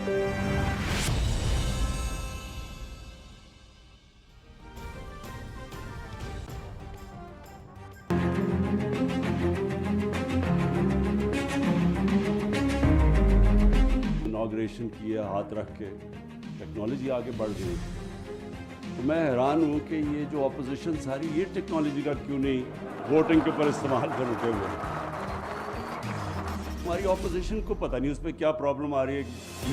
Inauguration किया हाथ रख के, टेक्नोलॉजी आगे बढ़ गई। तो मैं हैरान हूँ कि ये जो अपोजिशन सारी ये टेक्नोलॉजी का क्यों नहीं वोटिंग के ऊपर इस्तेमाल कर रुके हुए। हमारी अपोजिशन को पता नहीं उसमें क्या प्रॉब्लम आ रही है,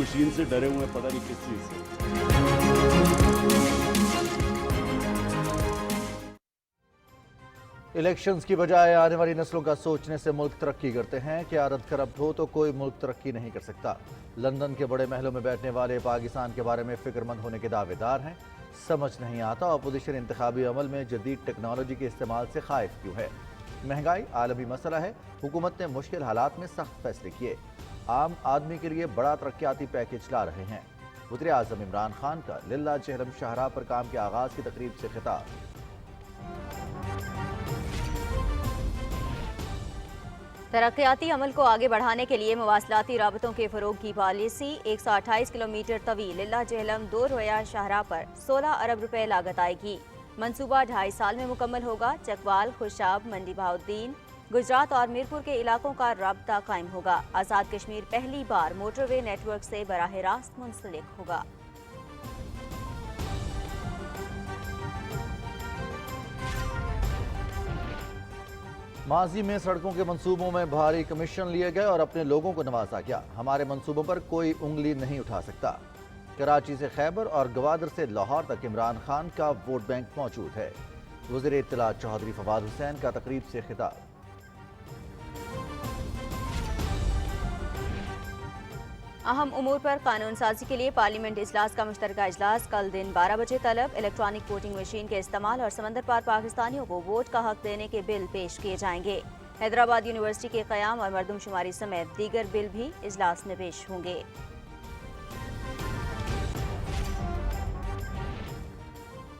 मशीन से डरे हुए हैं, पता नहीं किस चीज़ से। इलेक्शंस की बजाय आने वाली नस्लों का सोचने से मुल्क तरक्की करते हैं। कि अरब करप्ट हो तो कोई मुल्क तरक्की नहीं कर सकता। लंदन के बड़े महलों में बैठने वाले पाकिस्तान के बारे में फिक्रमंद होने के दावेदार हैं। समझ नहीं आता अपोजिशन इंतखाबी अमल में जदीद टेक्नोलॉजी के इस्तेमाल से खाइफ क्यों है। महंगाई आलमी मसला है, हुकूमत ने मुश्किल हालात में सख्त फैसले किए, आम आदमी के लिए बड़ा तरक्याती पैकेज ला रहे हैं। वज़ीर आज़म इमरान खान का लिल्ला जहलम शाहराह पर काम के आगाज़ की तकरीब से खिताब। तरक्याती अमल को आगे बढ़ाने के लिए मवासलाती राबतों के फ़रोग की पॉलिसी। 128 किलोमीटर तवील लिल्ला जहलम 2 रोया शाहराह पर 16 अरब रुपए लागत आएगी। मंसूबा 2.5 साल में मुकम्मल होगा। चकवाल, खुशाब, मंडी बहाउद्दीन, गुजरात और मीरपुर के इलाकों का राब्ता कायम होगा। आज़ाद कश्मीर पहली बार मोटरवे नेटवर्क से बराह रास्त मुंसलिक होगा। माजी में सड़कों के मंसूबों में भारी कमीशन लिए गए और अपने लोगों को नवाजा गया। हमारे मंसूबों पर कोई उंगली नहीं उठा सकता। कराची से खैबर और गवादर से लाहौर तक इमरान खान का वोट बैंक मौजूद है। वज़ीर इत्तलात चौधरी फवाद हुसैन का तकरीब से खिताब। अहम उमूर पर कानून साजी के लिए पार्लियामेंट इजलास का मुश्तरका इजलास कल दिन 12 बजे तलब। इलेक्ट्रॉनिक वोटिंग मशीन के इस्तेमाल और समंदर पार पाकिस्तानियों को वोट का हक देने के बिल पेश किए जाएंगे। हैदराबाद यूनिवर्सिटी के क़याम और मरदमशुमारी समेत दीगर बिल भी इजलास में पेश होंगे।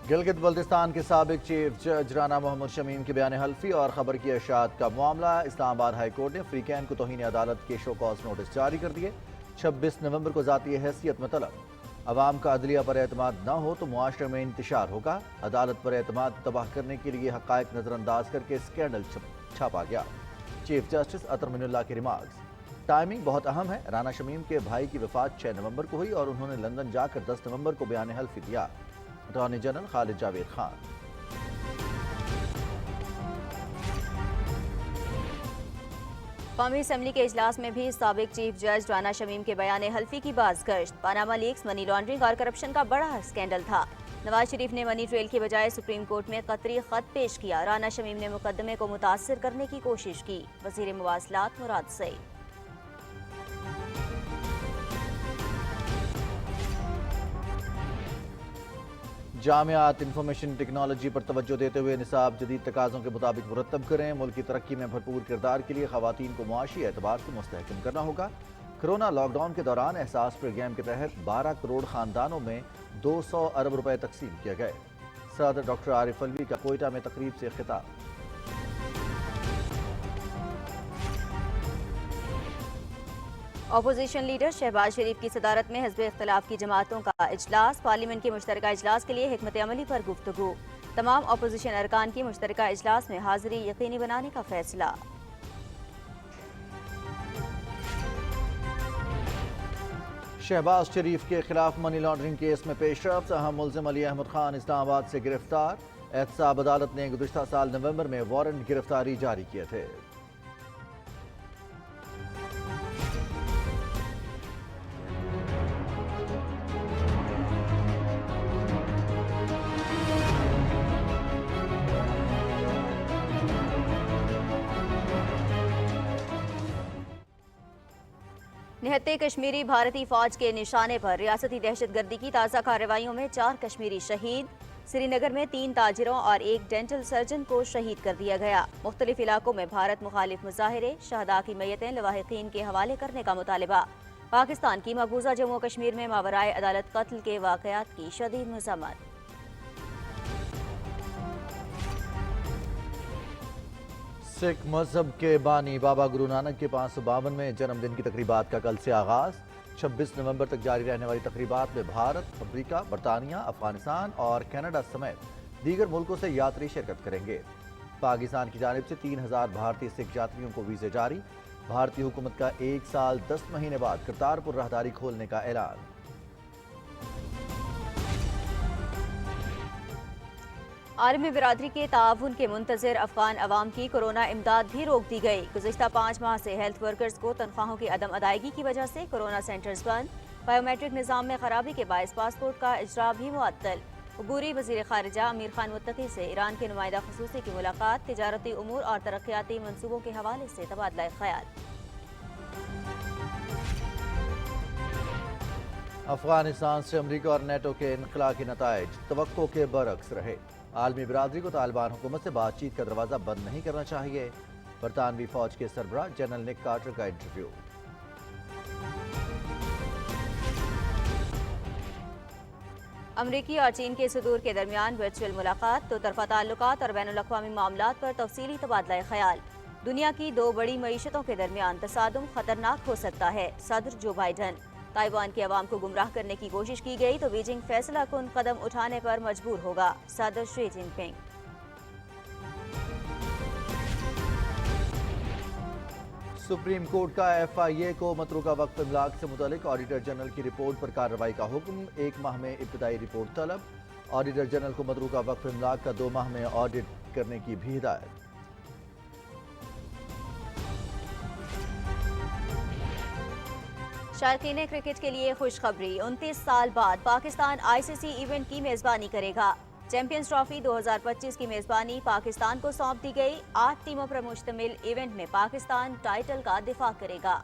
गिलगित बल्तिस्तान के साबिक चीफ जज राना मोहम्मद शमीम के बयान हल्फी और खबर की अशात का मामला। इस्लामाबाद हाई कोर्ट ने फ्रीकैन को तौहीन अदालत के शो कॉज नोटिस जारी कर दिए। 26 नवंबर को ज़ाती हैसियत में तलब। अवाम का अदलिया पर एतमाद न हो तो मुआशरे में इंतशार होगा। अदालत पर एतमाद तबाह करने के लिए हक़ाइक़ नज़रअंदाज करके स्कैंडल छापा गया। चीफ जस्टिस अतर मिनुल्लाह के रिमार्क्स। टाइमिंग बहुत अहम है। राना शमीम के भाई की वफ़ात 6 नवंबर को हुई और उन्होंने लंदन जाकर 10 नवंबर को बयान हल्फी दिया। Attorney general Khalid Javed Khan. कौमी असम्बली के इजलास में भी साबिक चीफ जज राना शमीम के बयान हल्फी की बाज़गश्त। पानामा लीक्स, मनी लॉन्ड्रिंग और करप्शन का बड़ा स्कैंडल था। नवाज शरीफ ने मनी ट्रेल की बजाय सुप्रीम कोर्ट में कतरी खत पेश किया। राना शमीम ने मुकदमे को मुतासर करने की कोशिश की। वज़ीर मवासलात मुराद सईद। जामियात इंफॉर्मेशन टेक्नोलॉजी पर तवज्जो देते हुए निसाब जदीद तकाज़ों के मुताबिक मुरतब करें। मुल्क की तरक्की में भरपूर किरदार के लिए ख़वातीन को मुआशी एतबार से मुस्तहकम करना होगा। कोरोना लॉकडाउन के दौरान एहसास प्रोग्राम के तहत 12 करोड़ ख़ानदानों में 200 अरब रुपए तकसीम किए गए। सदर डॉक्टर आरिफ अलवी का कोयटा में तकरीब से खिताब। अपोजिशन लीडर शहबाज शरीफ की सदारत में हिज़्ब इख्तिलाफ की जमातों का इजलास। पार्लियामेंट के मुश्तरका इजलास के लिए हिकमत अमली पर गुफ्तगू। तमाम अपोजिशन अरकान की मुश्तरका इजलास में हाजिरी यकीनी बनाने का फैसला। शहबाज शरीफ के खिलाफ मनी लॉन्ड्रिंग केस में पेशरफ्त। अहम मुल्ज़िम अली अहमद खान इस्लामाबाद से गिरफ्तार। एहतसाब अदालत ने गुज़िश्ता साल नवंबर में वारंट गिरफ्तारी जारी किए थे। निहत्ते कश्मीरी भारतीय फौज के निशाने पर रियासती दहशतगर्दी की ताज़ा कार्रवाइयों में 4 कश्मीरी शहीद। श्रीनगर में 3 ताजिरों और 1 डेंटल सर्जन को शहीद कर दिया गया। मुख्तलिफ इलाकों में भारत मुखालिफ मुजाहिरे, शहदा की मैयतें लवाहिकीन के हवाले करने का मुतालिबा। पाकिस्तान की मकबूजा जम्मू कश्मीर में मावराए अदालत कत्ल के वाक़यात की शदीद मज़म्मत। सिख मजहब के बानी बाबा गुरु नानक के 552वें जन्मदिन की तकरीबात का कल से आगाज। 26 नवंबर तक जारी रहने वाली तकरीबात में भारत, अफ्रीका, बरतानिया, अफगानिस्तान और कनाडा समेत दीगर मुल्कों से यात्री शिरकत करेंगे। पाकिस्तान की जानिब से 3000 भारतीय सिख यात्रियों को वीज़े जारी। भारतीय हुकूमत का 1 साल 10 महीने बाद करतारपुर राहदारी खोलने का ऐलान। आलमी बिरादरी के ताउन के मुंतज़िर अफगान अवाम की कोरोना इमदाद भी रोक दी गई। गुज़िश्ता 5 माह से हेल्थ वर्कर्स को तनख्वाहों की अदम अदायगी की वजह से कोरोना सेंटर्स बंद। बायोमेट्रिक निज़ाम में खराबी के बायस पासपोर्ट का इजरा भी मुअत्तल। अबूरी वज़ीर ख़ारिजा अमीर खान मुत्तकी से ईरान के नुमाइंदा ख़ुसूसी की मुलाकात। तिजारती उमूर और तरक्याती मनसूबों के हवाले से तबादला ख्याल। अफगानिस्तान से अमरीका और नेटो के इनखला के नताइज तवक्को के बरक्स रहे। आलमी बिरादरी को तालिबान हुकूमत से बातचीत का दरवाज़ा बंद नहीं करना चाहिए। बरतानवी फौज के सरबराह जनरल निक कार्टर का इंटरव्यू। अमरीकी और चीन के सदूर के दरमियान वर्चुअल मुलाकात। दो तरफा ताल्लुकात और बैनुल अक़वामी मामलात पर तफसीली तबादला ख्याल। दुनिया की 2 बड़ी मईशतों के दरमियान तसादुम खतरनाक हो सकता है। सदर जो बाइडन। ताइवान के अवाम को गुमराह करने की कोशिश की गई तो बीजिंग फैसला कुन कदम उठाने पर मजबूर होगा। सदर शी जिनपिंग। सुप्रीम कोर्ट का FIA को मतरूका वक्फ इमलाक से मुतालिक ऑडिटर जनरल की रिपोर्ट पर कार्रवाई का हुक्म। 1 माह में इब्तदाई रिपोर्ट तलब। ऑडिटर जनरल को मतरूका वक्फ इमलाक का 2 माह में ऑडिट करने की भी हिदायत। शायकीन क्रिकेट के लिए खुशखबरी। 29 साल बाद पाकिस्तान ICC इवेंट की मेजबानी करेगा। चैंपियंस ट्रॉफी 2025 की मेजबानी पाकिस्तान को सौंप दी गई। 8 टीमों पर मुश्तमिल इवेंट में पाकिस्तान टाइटल का दिफा करेगा।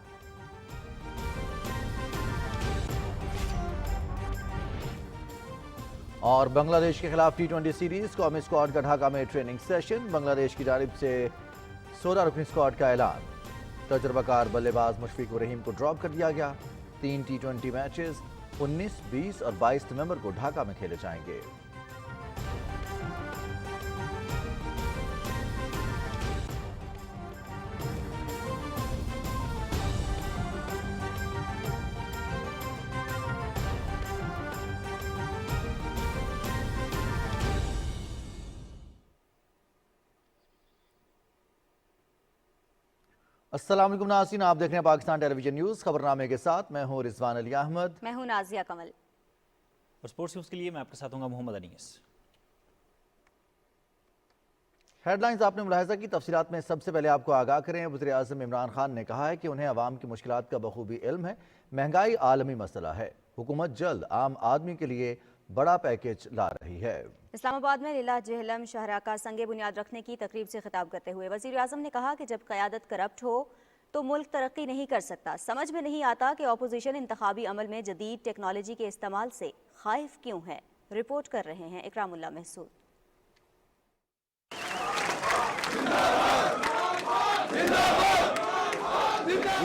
और बांग्लादेश के खिलाफ T20 सीरीज कौमी स्क्वाड का ढाका में ट्रेनिंग सेशन। बांग्लादेश की जानिब से 16 रुकनी स्क्वाड का ऐलान। तजुर्बाकार बल्लेबाज मुशफिकुर रहीम को ड्रॉप कर दिया गया। 3 T20 मैचेस 19, 20 और 22 नवंबर को ढाका में खेले जाएंगे। अस्सलाम वालेकुम नाज़रीन, आप देख रहे हैं पाकिस्तान टेलीविजन न्यूज़। खबरनामे के साथ मैं हूं रिजवान अली अहमद। मैं हूं नाजिया कमल। और स्पोर्ट्स न्यूज़ के लिए मैं आपके साथ हूं मोहम्मद अनीस। हेडलाइंस आपने मुलाहिजा की, तफसीलात में सबसे पहले आपको आगाह करें। वज़ीर आज़म इमरान खान ने कहा है कि उन्हें अवाम की मुश्किलात का बखूबी इल्म है। महंगाई आलमी मसला है। हुकूमत जल्द आम आदमी के लिए बड़ा पैकेज ला रही है। इस्लामाबाद में लीला जहलम शहरा का संगे बुनियाद रखने की तकरीब से खिताब करते हुए वज़ीर आज़म ने कहा कि जब क़यादत करप्ट हो तो मुल्क तरक्की नहीं कर सकता। समझ में नहीं आता कि अपोजिशन इंतखाबी अमल में जदीद टेक्नोलॉजी के इस्तेमाल से खाइफ क्यों है। रिपोर्ट कर रहे हैं इकरामुल्लाह महसूद।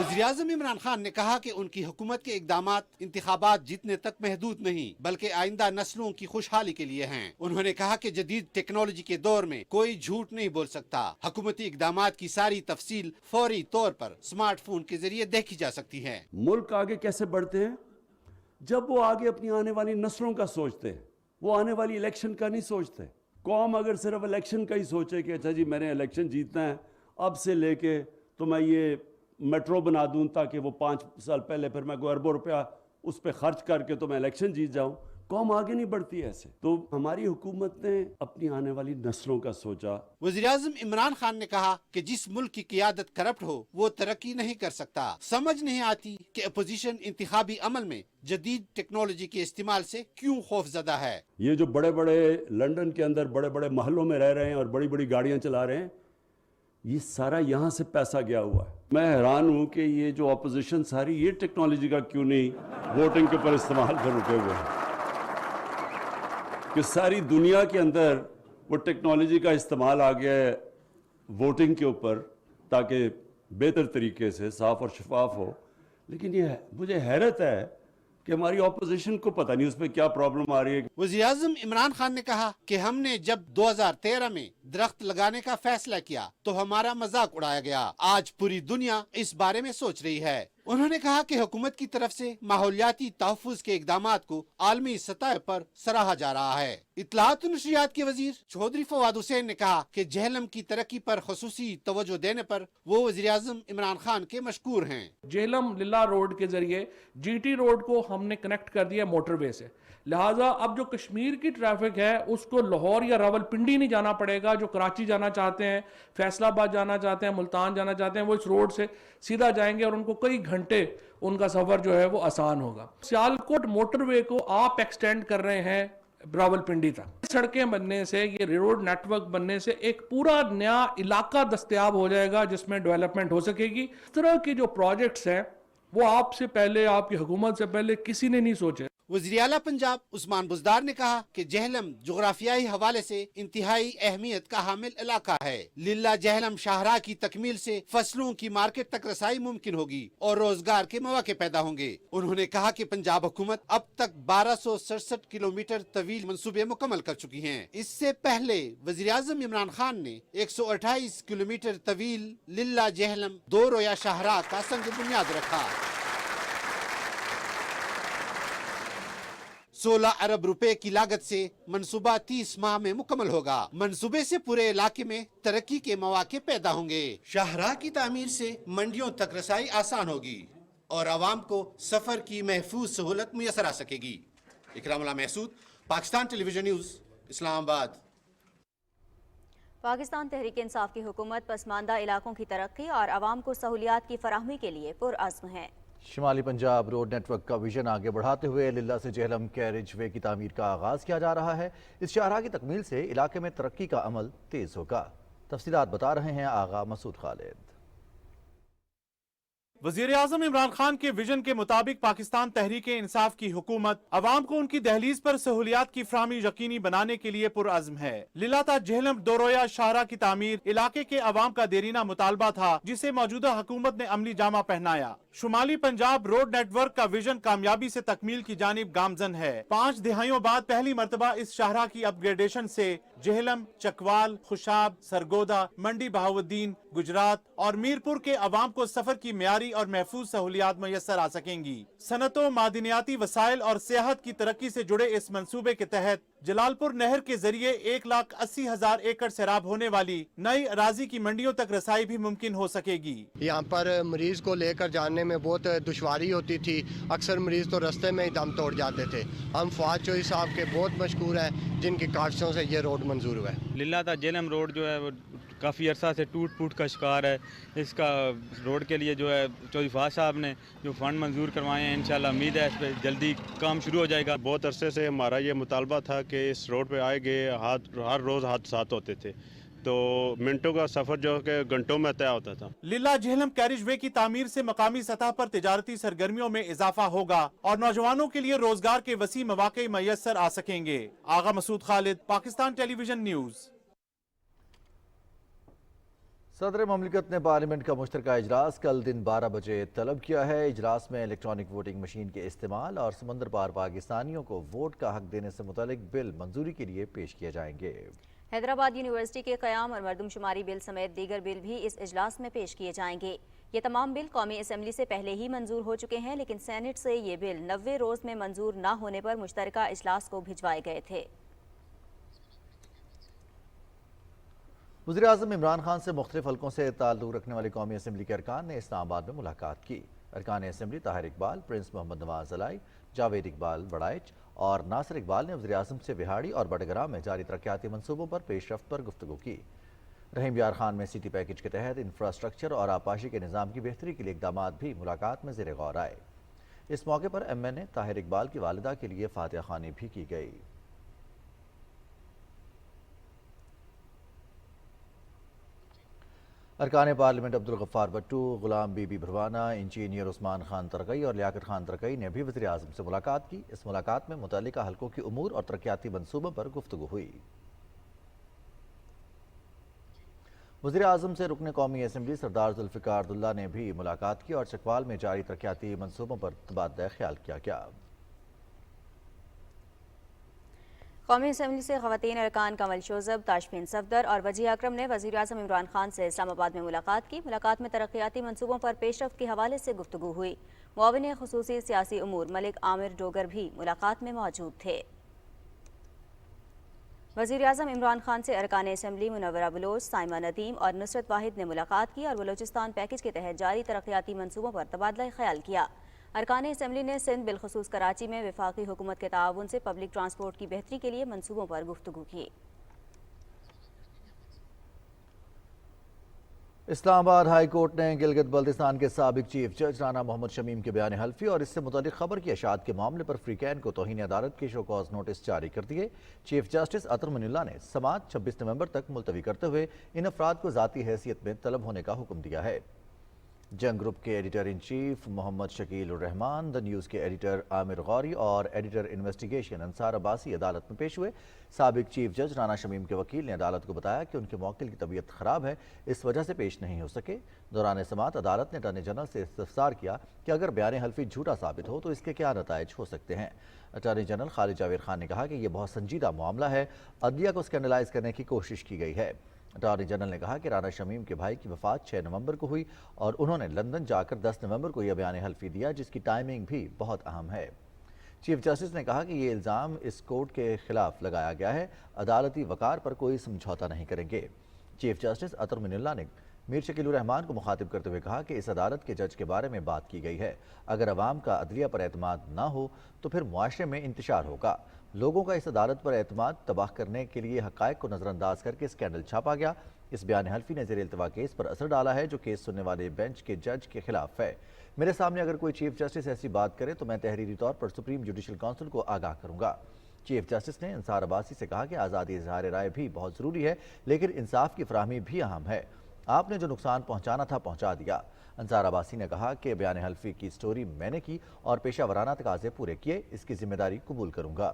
वज़ीर-ए-आज़म इमरान खान ने कहा कि उनकी हुकूमत के इक़दामात इंतखाबात जीतने तक महदूद नहीं बल्कि आइंदा नस्लों की खुशहाली के लिए हैं। उन्होंने कहा कि जदीद टेक्नोलॉजी के दौर में कोई झूठ नहीं बोल सकता। हुकूमती इक़दामात की सारी तफसील फौरी तौर पर स्मार्टफोन के जरिए देखी जा सकती है। मुल्क आगे कैसे बढ़ते हैं जब वो आगे अपनी आने वाली नस्लों का सोचते हैं, वो आने वाली इलेक्शन का नहीं सोचते। कौम अगर सिर्फ इलेक्शन का ही सोचे कि अच्छा जी मैंने इलेक्शन जीतना है, अब से लेके तो मैं ये मेट्रो बना दूं ताकि वो 5 साल पहले फिर मैं कोई अरबों रुपया उस पर खर्च करके तो मैं इलेक्शन जीत जाऊं, कौम आगे नहीं बढ़ती ऐसे। तो हमारी हुकूमत ने अपनी आने वाली नस्लों का सोचा। वज़ीर-ए-आज़म इमरान खान ने कहा कि जिस मुल्क की क़यादत करप्ट हो वो तरक्की नहीं कर सकता। समझ नहीं आती कि अपोजिशन इंतखाबी अमल में जदीद टेक्नोलॉजी के इस्तेमाल से क्यों खौफजदा है। ये जो बड़े बड़े लंदन के अंदर बड़े बड़े महलों में रह रहे हैं और बड़ी बड़ी गाड़ियां चला रहे हैं, ये सारा यहाँ से पैसा गया हुआ है। मैं हैरान हूँ कि ये जो अपोजिशन सारी ये टेक्नोलॉजी का क्यों नहीं वोटिंग के ऊपर इस्तेमाल पर रुके हुए हैं कि सारी दुनिया के अंदर वो टेक्नोलॉजी का इस्तेमाल आ गया है वोटिंग के ऊपर ताकि बेहतर तरीके से साफ और शफाफ हो। लेकिन ये मुझे हैरत है कि हमारी ऑपोजिशन को पता नहीं उस पर क्या प्रॉब्लम आ रही है। वज़ीर-ए-आज़म इमरान खान ने कहा कि हमने जब 2013 में दरख्त लगाने का फैसला किया तो हमारा मजाक उड़ाया गया। आज पूरी दुनिया इस बारे में सोच रही है। उन्होंने कहा कि हुकूमत की तरफ से माहौलियाती तहफ़्फ़ुज़ के इक़दामात को आलमी सतह पर सराहा जा रहा है। इत्तलात और नशरियात के वज़ीर चौधरी फवाद हुसैन ने कहा कि जेहलम की तरक्की पर ख़ुसूसी तवज्जो देने पर वो वज़ीर-ए-आज़म इमरान खान के मशकूर हैं। जेहलम लिल्ला रोड के जरिए जीटी रोड को हमने कनेक्ट कर दिया मोटरवे से, लिहाजा अब जो कश्मीर की ट्रैफिक है उसको लाहौर या रावलपिंडी नहीं जाना पड़ेगा। जो कराची जाना चाहते हैं, फैसलाबाद जाना चाहते हैं, मुल्तान जाना चाहते हैं, वो इस रोड से सीधा जाएंगे और उनको कई घंटे उनका सफर जो है वो आसान होगा। सियालकोट मोटरवे को आप एक्सटेंड कर रहे हैं रावलपिंडी तक। सड़कें बनने से, ये रोड नेटवर्क बनने से एक पूरा नया इलाका दस्तयाब हो जाएगा जिसमें डेवलपमेंट हो सकेगी। इस तरह के जो प्रोजेक्ट्स हैं वो आपसे पहले, आपकी हुकूमत से पहले किसी ने नहीं सोचे। वज़ीर आला पंजाब उस्मान बुज़दार ने कहा कि जेहलम जोग्राफियाई हवाले से इंतहाई अहमियत का हामिल इलाका है। लिल्ला जेहलम शाहराह की तकमील से फसलों की मार्केट तक रसाई मुमकिन होगी और रोजगार के मौके पैदा होंगे। उन्होंने कहा कि पंजाब हुकूमत अब तक 1267 किलोमीटर तवील मंसूबे मुकम्मल कर चुकी हैं। इससे पहले वज़ीर आज़म इमरान खान ने 128 किलोमीटर तवील लिल्ला जेहलम दो रोया शाहराह का संग बुनियाद रखा। 16 अरब रुपए की लागत से मंसूबा 30 माह में मुकम्मल होगा। मंसूबे से पूरे इलाके में तरक्की के मौके पैदा होंगे। शाहराह की तामीर से मंडियों तक रसाई आसान होगी और आवाम को सफर की महफूज सहूलत मुयसर आ सकेगी। Ikramullah Mehsud, Pakistan television news, Islamabad. पाकिस्तान तहरीक इंसाफ की हुकूमत पसमानदा इलाकों की तरक्की और आवाम को सहूलियात की फराहमी के लिए पुरअज़्म है। शिमाली पंजाब रोड नेटवर्क का विजन आगे बढ़ाते हुए लिल्ला से जेहलम कैरिज वे की तामीर का आगाज किया जा रहा है। इस शाहराह की तकमील से इलाके में तरक्की का अमल तेज होगा। तफसीलात बता रहे हैं आगा मसूद खालिद। वज़ीर आज़म इमरान खान के विजन के मुताबिक पाकिस्तान तहरीक इंसाफ की हुकूमत अवाम को उनकी दहलीज पर सहूलियात की फराहमी यकीनी बनाने के लिए पुरअज़्म है। लिल्ला ता जेहलम दोरोया शाहराह की तामीर इलाके के अवाम का देरीना मुतालबा था, जिसे मौजूदा हुकूमत ने अमली जामा पहनाया। शुमाली पंजाब रोड नेटवर्क का विजन कामयाबी से तकमील की जानिब गामजन है। 5 दिहाइयों बाद पहली मरतबा इस शाहराह की अपग्रेडेशन से जेहलम, चकवाल, खुशाब, सरगोदा, मंडी बहाउद्दीन, गुजरात और मीरपुर के अवाम को सफर की मियारी और महफूज सहूलियात मैसर आ सकेंगी। सनतों, मादनियाती वसाइल और सियाहत की तरक्की से जुड़े इस मंसूबे के तहत जलालपुर नहर के जरिए 1,80,000 एकड़ सैराब होने वाली नई अराजी की मंडियों तक रसाई भी मुमकिन हो सकेगी। यहाँ पर मरीज को लेकर जाने में बहुत दुश्वारी होती थी। अक्सर मरीज तो रास्ते में ही दम तोड़ जाते थे। हम फवाद चौधरी साहब के बहुत मशहूर हैं, जिनकी काटसों से ये रोड मंजूर हुआ है। लिल्ला ता जेहलम रोड जो है वो काफ़ी अरसा से टूट फूट का शिकार है। इसका रोड के लिए जो है चौधरी फवाद साहब ने जो फंड मंजूर करवाए हैं, इंशाल्लाह उम्मीद है इस पर जल्दी काम शुरू हो जाएगा। बहुत अरसे से हमारा ये मुतालबा था कि इस रोड पे आए गए हर रोज़ हादसात होते थे, तो मिनटों का सफ़र जो कि घंटों में तय होता था। लिल्ला जेहलम कैरिज वे की तामीर से मकामी सतह पर तिजारती सरगर्मियों में इजाफा होगा और नौजवानों के लिए रोजगार के वसी मौके मैसर आ सकेंगे। आगा मसूद खालिद, पाकिस्तान टेलीविजन न्यूज़। सदर ममलिकत ने पार्लियामेंट का मुश्तरका इजलास कल दिन 12 बजे तलब किया है। इजलास में इलेक्ट्रॉनिक वोटिंग मशीन के इस्तेमाल और समंदर पार पाकिस्तानियों को वोट का हक देने से मुतालिक बिल मंजूरी के लिए पेश किए जाएंगे। हैदराबाद यूनिवर्सिटी के क़याम और मरदमशुमारी बिल समेत दीगर बिल भी इस इजलास में पेश किए जाएंगे। ये तमाम बिल कौमी असम्बली से पहले ही मंजूर हो चुके हैं, लेकिन सेनेट से ये बिल 90 रोज़ में मंजूर न होने पर मुश्तरका इजलास को भिजवाए गए थे। वज़ीर आज़म इमरान खान से मुख्तलिफ हल्कों से ताल्लुक़ रखने वाले कौमी असम्बली के अरकान ने इस्लामाबाद में मुलाकात की। अरकान असम्बली ताहिर इकबाल, प्रिंस मोहम्मद नवाज अलाई, जावेद इकबाल बड़ाइच और नासिर इकबाल ने वज़ीर आज़म से बिहाड़ी और बडगराह में जारी तरक्याती मनसूबों पर पेशरफ्त पर गुफ्तगू की। रहीम यार खान में सिटी पैकेज के तहत इंफ्रास्ट्रक्चर और आपाशी के निज़ाम की बेहतरी के लिए इक़दामात भी मुलाकात में ज़ेर गौर आए। इस मौके पर MN ताहिर इकबाल की वालिदा के लिए फातिहा ख़्वानी भी की गई। अरकान पार्लियामेंट अब्दुल गफ्फार भट्टू, गुलाम बीबी भरवाना, इंजीनियर उस्मान खान तरकई और लियाकत खान तरकई ने भी वज़ीर आज़म से मुलाकात की। इस मुलाकात में मुतल्लिका हल्कों की उमूर और तरक्याती मनसूबों पर गुफ्तगू हुई। वज़ीर आज़म से रुकन कौमी असम्बली सरदार जुल्फ़िकार अब्दुल्ला ने भी मुलाकात की और चकवाल में जारी तरक्याती मनसूबों पर तबादला ख्याल किया गया। قومی اسمبلی سے خواتین ارکان کمل شوزب، تاشفین صفدر اور وجیہ اکرم نے وزیر اعظم عمران خان سے اسلام آباد میں ملاقات کی۔ ملاقات میں ترقیاتی منصوبوں پر پیش رفت کے حوالے سے گفتگو ہوئی۔ معاون خصوصی سیاسی امور ملک عامر ڈوگر بھی ملاقات میں موجود تھے۔ وزیر اعظم عمران خان سے ارکان اسمبلی منورہ بلوچ، سائمہ ندیم اور نصرت واحد نے ملاقات کی اور بلوچستان پیکج کے تحت جاری ترقیاتی منصوبوں پر تبادلہ خیال کیا۔ ارکان اسمبلی نے سندھ بالخصوص کراچی میں وفاقی حکومت کے تعاون سے پبلک ٹرانسپورٹ کی بہتری کے لیے منصوبوں پر گفتگو کی۔ اسلام آباد ہائی کورٹ نے گلگت بلتستان کے سابق چیف جج رانا محمد شمیم کے بیان حلفی اور اس سے متعلق خبر کی اشاعت کے معاملے پر فریقین کو توہین عدالت کے شو کاز نوٹس جاری کر دیے۔ چیف جسٹس عطر منی اللہ نے سماعت 26 نومبر تک ملتوی کرتے ہوئے ان افراد کو ذاتی حیثیت میں طلب ہونے کا حکم دیا ہے۔ جنگ گروپ کے editor in chief Muhammad Shakeel ur-Rahman, the news کے ایڈیٹر عامر غوری اور ایڈیٹر انویسٹیگیشن انصار عباسی عدالت میں پیش ہوئے۔ سابق چیف جج رانا شمیم کے وکیل نے عدالت کو بتایا کہ ان کے موکل کی طبیعت خراب ہے، اس وجہ سے پیش نہیں ہو سکے۔ دوران سماعت عدالت نے اٹارنی جنرل سے استفسار کیا کہ اگر بیان حلفی جھوٹا ثابت ہو تو اس کے کیا نتائج ہو سکتے ہیں۔ اٹارنی جنرل خالد جاوید خان نے کہا کہ یہ بہت سنجیدہ معاملہ ہے، عدلیہ کو اسکینڈلائز کرنے کی کوشش کی گئی ہے۔ اٹارنی جنرل نے کہا کہ رانا شمیم کے بھائی کی وفات 6 نومبر کو ہوئی اور انہوں نے لندن جا کر 10 نومبر کو یہ بیان حلفی دیا، جس کی ٹائمنگ بھی بہت اہم ہے۔ چیف جسٹس نے کہا کہ یہ الزام اس کورٹ کے خلاف لگایا گیا ہے، عدالتی وقار پر کوئی سمجھوتہ نہیں کریں گے۔ چیف جسٹس عطر منی اللہ نے میر شکیل الرحمان کو مخاطب کرتے ہوئے کہا کہ اس عدالت کے جج کے بارے میں بات کی گئی ہے، اگر عوام کا عدلیہ پر اعتماد نہ ہو تو پھر معاشرے میں انتشار ہوگا۔ لوگوں کا اس عدالت پر اعتماد تباہ کرنے کے لیے حقائق کو نظر انداز کر کے اسکینڈل چھاپا گیا۔ اس بیان حلفی نے زیر التوا کیس پر اثر ڈالا ہے جو کیس سننے والے بینچ کے جج کے خلاف ہے۔ میرے سامنے اگر کوئی چیف جسٹس ایسی بات کرے تو میں تحریری طور پر سپریم جوڈیشل کونسل کو آگاہ کروں گا۔ چیف جسٹس نے انصار عباسی سے کہا کہ آزادی اظہار رائے بھی بہت ضروری ہے، لیکن انصاف کی فراہمی بھی اہم ہے۔ آپ نے جو نقصان پہنچانا تھا پہنچا دیا۔ انصار عباسی نے کہا کہ بیان حلفی کی سٹوری میں نے کی اور پیشہ ورانہ تقاضے پورے کیے، اس کی ذمہ داری قبول کروں گا۔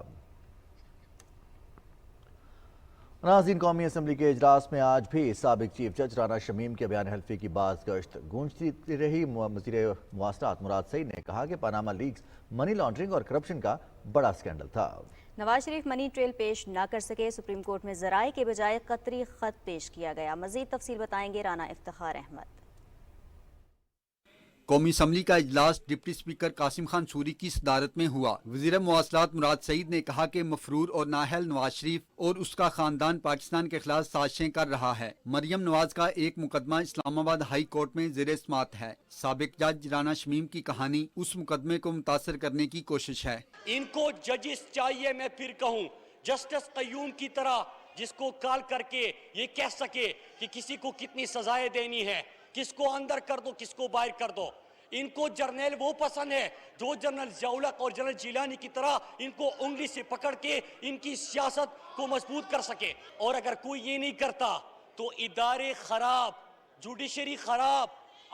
ناظرین، قومی اسمبلی کے اجلاس میں آج بھی سابق چیف جج رانا شمیم کے بیان حلفی کی باز گشت گونجتی رہی۔ وزیر مواصلات مراد سعید نے کہا کہ پاناما لیکس منی لانڈرنگ اور کرپشن کا بڑا سکینڈل تھا۔ نواز شریف منی ٹریل پیش نہ کر سکے، سپریم کورٹ میں ذرائع کے بجائے قطری خط پیش کیا گیا۔ مزید تفصیل بتائیں گے رانا افتخار احمد۔ قومی اسمبلی کا اجلاس deputy speaker Qasim Khan sorry کی صدارت میں ہوا۔ وزیر مواصلات مراد سعید نے کہا کہ مفرور اور نااہل نواز شریف اور اس کا خاندان پاکستان کے خلاف سازشیں کر رہا ہے۔ مریم نواز کا ایک مقدمہ اسلام آباد ہائی کورٹ میں زیر سماعت ہے۔ سابق جج رانا شمیم کی کہانی اس مقدمے کو متاثر کرنے کی کوشش ہے۔ ان کو ججز چاہیے، میں پھر کہوں، جسٹس قیوم کی طرح، جس کو کال کر کے یہ کہہ سکے کہ کسی کو کتنی سزائیں دینی ہے، کس کو اندر کر دو، کس کو باہر کر دو۔ ان کو جرنیل وہ پسند ہے جو جنرل ضیاء اور جنرل جیلانی کی طرح ان کو انگلی سے پکڑ کے ان کی سیاست کو مضبوط کر سکے۔ اور اگر کوئی یہ نہیں کرتا تو ادارے خراب، جوڈیشری خراب۔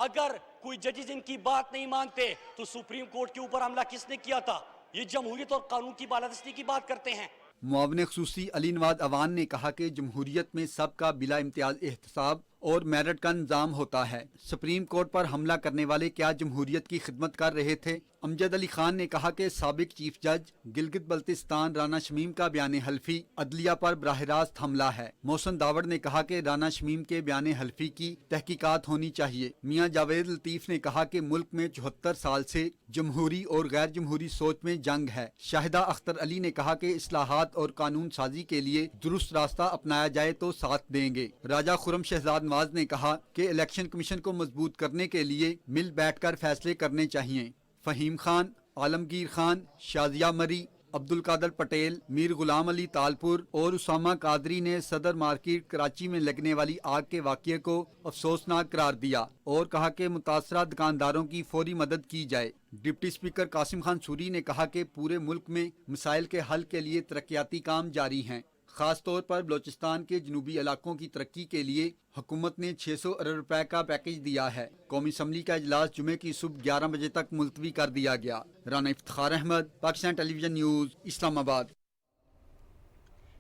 اگر کوئی ججز ان کی بات نہیں مانتے تو سپریم کورٹ کے اوپر حملہ کس نے کیا تھا؟ یہ جمہوریت اور قانون کی بالادستی کی بات کرتے ہیں۔ معاون خصوصی علی نواز اوان نے کہا کہ جمہوریت میں سب کا بلا امتیاز احتساب اور میرٹ کا نظام ہوتا ہے۔ سپریم کورٹ پر حملہ کرنے والے کیا جمہوریت کی خدمت کر رہے تھے؟ امجد علی خان نے کہا کہ سابق چیف جج گلگت بلتستان رانا شمیم کا بیان حلفی عدلیہ پر براہ راست حملہ ہے۔ محسن داوڑ نے کہا کہ رانا شمیم کے بیان حلفی کی تحقیقات ہونی چاہیے۔ میاں جاوید لطیف نے کہا کہ ملک میں 74 سال سے جمہوری اور غیر جمہوری سوچ میں جنگ ہے۔ شاہدہ اختر علی نے کہا کہ اصلاحات اور قانون سازی کے لیے درست راستہ اپنایا جائے تو ساتھ دیں گے۔ راجہ خرم شہزاد نواز نے کہا کہ الیکشن کمیشن کو مضبوط کرنے کے لیے مل بیٹھ کر فیصلے کرنے چاہیے۔ فہیم خان، عالمگیر خان، شازیہ مری، عبد القادر پٹیل، میر غلام علی تالپور اور اسامہ قادری نے صدر مارکیٹ کراچی میں لگنے والی آگ کے واقعے کو افسوسناک قرار دیا اور کہا کہ متاثرہ دکانداروں کی فوری مدد کی جائے۔ Deputy speaker Qasim Khan sorry نے کہا کہ پورے ملک میں مسائل کے حل کے لیے ترقیاتی کام جاری ہیں۔ خاص طور پر بلوچستان کے جنوبی علاقوں کی ترقی کے لیے حکومت نے 600 ارب روپے کا پیکیج دیا ہے۔ قومی اسمبلی کا اجلاس جمعے کی صبح 11 بجے تک ملتوی کر دیا گیا۔ رانا افتخار احمد، پاکستان ٹیلی ویژن نیوز، اسلام آباد۔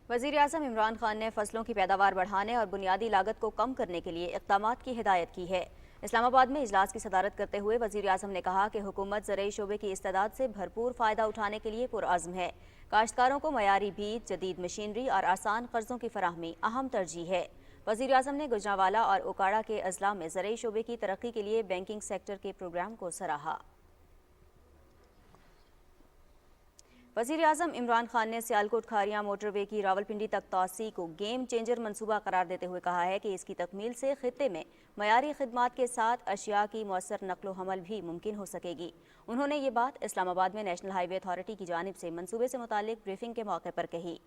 وزیر اعظم عمران خان نے فصلوں کی پیداوار بڑھانے اور بنیادی لاگت کو کم کرنے کے لیے اقدامات کی ہدایت کی ہے۔ इस्लामाबाद में इजलास की सदारत करते हुए वज़ीर आज़म ने कहा कि हुकूमत ज़रई शोबे की इस्तेदाद से भरपूर फ़ायदा उठाने के लिए पुरअज़्म है। काश्तकारों को मयारी बीज, जदीद मशीनरी और आसान कर्ज़ों की फराहमी अहम तरजीह है। वज़ीर आज़म ने गुजरांवाला और ओकाड़ा के अजला में ज़रई शोबे की तरक्की के लिए बैंकिंग सेक्टर के प्रोग्राम को सराहा। वज़ीर आज़म इमरान खान ने सियालकोट खारियां मोटरवे की रावलपिंडी तक तोसी को गेम चेंजर मंसूबा करार देते हुए कहा है कि इसकी तकमील से खित्ते में मयारी खिदमात के साथ अशिया की मौसर नकलो हमल भी मुमकिन हो सकेगी। उन्होंने ये बात इस्लामाबाद में नेशनल हाईवे अथॉरिटी की जानिब से मंसूबे से मुतालिक ब्रीफिंग के मौके पर कही।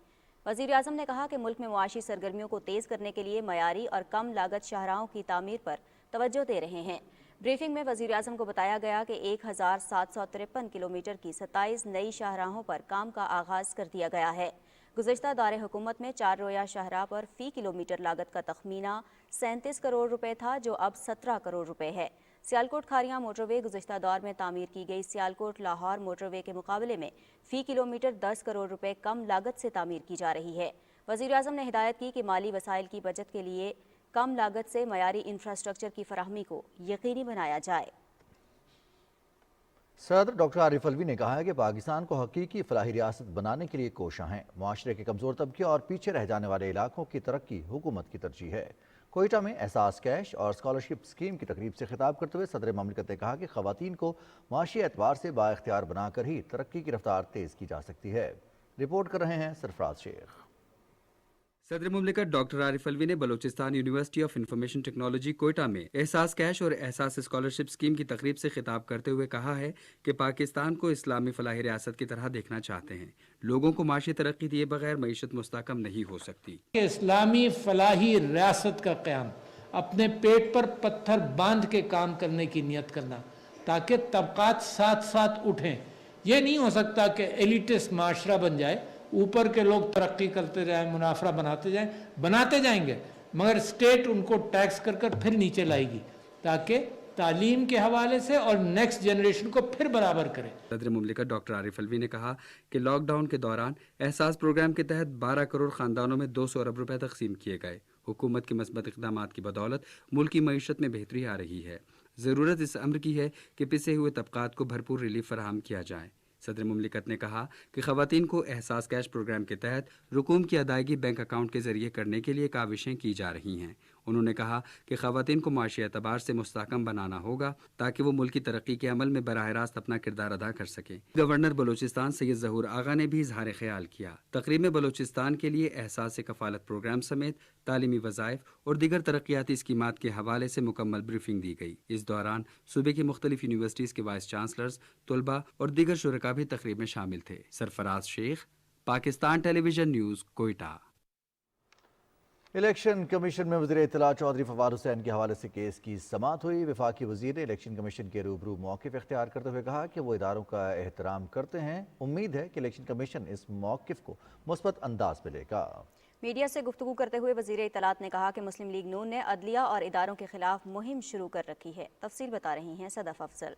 वज़ीर आज़म ने कहा कि मुल्क में मुआशी सरगर्मियों को तेज़ करने के लिए मयारी और कम लागत शाहराहों की तामीर पर तवज्जो दे रहे हैं। ब्रीफिंग में वज़ीर आज़म को बताया गया कि 1753 किलोमीटर की 27 नई शाहराहों पर काम का आगाज़ कर दिया गया है। गुज़श्ता दौरे हुकूमत में 4 रोया शाहराह पर फ़ी किलोमीटर लागत का तखमीना 37 करोड़ रुपए था, जो अब 17 करोड़ रुपए है। सियालकोट खारियां मोटरवे गुज़श्ता दौर में तामीर की गई सियालकोट लाहौर मोटरवे के मुकाबले में फ़ी किलोमीटर 10 करोड़ रुपए कम लागत से तामीर की जा रही है। वज़ीर आज़म ने हिदायत की कि माली वसाइल की बचत के लिए कम लागत से मयारी इंफ्रास्ट्रक्चर की फराहमी को यकीनी बनाया जाए। सदर डॉक्टर आरिफ अलवी ने कहा है कि पाकिस्तान को हकीकी फलाही रियासत बनाने के लिए कोशां हैं। मुआशरे के कमज़ोर तबके और पीछे रह जाने वाले इलाकों की तरक्की हुकूमत की तरजीह है। कोयटा में एहसास कैश और स्कॉलरशिप स्कीम की तकरीब से खिताब करते हुए सदर ममलिकत ने कहा कि ख़वातीन को माशी एतबार से बाइख्तियार बनाकर ही तरक्की की रफ्तार तेज़ की जा सकती है। रिपोर्ट कर रहे हैं सरफराज शेख। सदर मुमलिकत डॉक्टर आरिफ अलवी ने Balochistan university of information technology Quetta में एहसास कैश और एहसास स्कॉलरशिप स्कीम की तकरीब से खिताब करते हुए कहा है कि पाकिस्तान को इस्लामी फलाही रियासत की तरह देखना चाहते हैं। लोगों को माशी तरक्की दिए बगैर मईशत मुस्तहकम नहीं हो सकती। इस्लामी फलाही रियासत का क़याम, अपने पेट पर पत्थर बांध के काम करने की नियत करना ताकि तबकात साथ साथ उठें। ये नहीं हो सकता कि एलिटिस्ट माशरा बन जाए, ऊपर के लोग तरक्की करते जाएं, मुनाफा बनाते जाएंगे, मगर स्टेट उनको टैक्स कर फिर नीचे लाएगी ताकि तालीम के हवाले से और नेक्स्ट जनरेशन को फिर बराबर करे। सदर मुमलिकत डॉक्टर आरिफ अलवी ने कहा कि लॉकडाउन के दौरान एहसास प्रोग्राम के तहत 12 करोड़ खानदानों में 200 अरब रुपए तकसीम किए गए। हुकूमत की मस्बत इक़दामात की बदौलत मुल्क की मईशत में बेहतरी आ रही है। ज़रूरत इस अम्र की है कि पिसे हुए तबकात को भरपूर रिलीफ फराहम किया जाए। सदर मुमलिकत ने कहा कि ख़वातीन को एहसास कैश प्रोग्राम के तहत रुकूम की अदायगी बैंक अकाउंट के ज़रिए करने के लिए काविशें की जा रही हैं। उन्होंने कहा कि ख़वातीन को माशी एतबार से मुस्तहकम बनाना होगा ताकि वो मुल्क की तरक्की के अमल में बराह रास्त अपना किरदार अदा कर सकें। गवर्नर बलूचिस्तान सैयद ज़हूर आगा ने भी इजहार ख्याल किया। तकरीब में बलूचिस्तान के लिए एहसास कफ़ालत प्रोग्राम समेत तालीमी वज़ाइफ और दीगर तरक्याती स्कीमात के हवाले से मुकम्मल ब्रीफिंग दी गई। इस दौरान सूबे की मुख्तलिफ यूनिवर्सिटीज़ के वाइस चांसलर्स, तलबा और दीगर शुरका भी तकरीब में शामिल थे। Sarfaraz Sheikh, Pakistan television news, Quetta. Election commission में वज़ीर इत्तला चौधरी फवाद हुसैन के हवाले से केस की समाअत हुई। वफाकी वज़ीर ने इलेक्शन कमीशन के रूबरू मौक़िफ़ इख्तियार करते हुए कहा कि वो इदारों का एहतराम करते हैं। उम्मीद है कि इलेक्शन कमीशन इस मौक़िफ़ को मुस्बत अंदाज में लेगा। मीडिया से गुफ्तगू करते हुए वज़ीर इत्तलात ने कहा कि मुस्लिम लीग नून ने अदलिया और इदारों के खिलाफ मुहिम शुरू कर रखी है। तफसील बता रही हैं सदफ अफजल।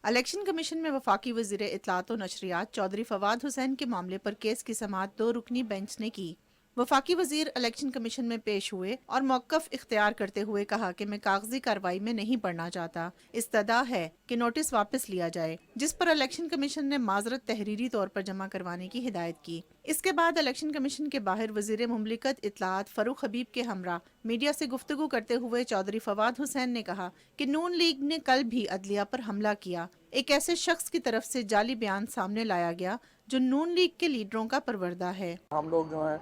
इलेक्शन कमीशन में वफाकी वज़ीर इत्तलात व नशरियात चौधरी फवाद हुसैन के मामले पर केस की समाअत 2 रुकनी बेंच ने की। वफाकी वज़ीर इलेक्शन कमीशन में पेश हुए और मौक़िफ़ इख्तियार करते हुए कहा कि मैं कागजी कार्रवाई में नहीं पढ़ना चाहता। इस्तदा है कि नोटिस वापस लिया जाए, जिस पर इलेक्शन कमीशन ने माजरत तहरीरी तौर पर जमा करवाने की हिदायत की। इसके बाद इलेक्शन कमीशन के बाहर वज़ीर मुमलिकत इत्तलात फ़ारूक हबीब के हमरा मीडिया से गुफ्तगू करते हुए चौधरी फवाद हुसैन ने कहा कि नून लीग ने कल भी अदलिया पर हमला किया। एक ऐसे शख्स की तरफ से जाली बयान सामने लाया गया जो नून लीग के लीडरों का परवरदा है। हम लोग जो हैं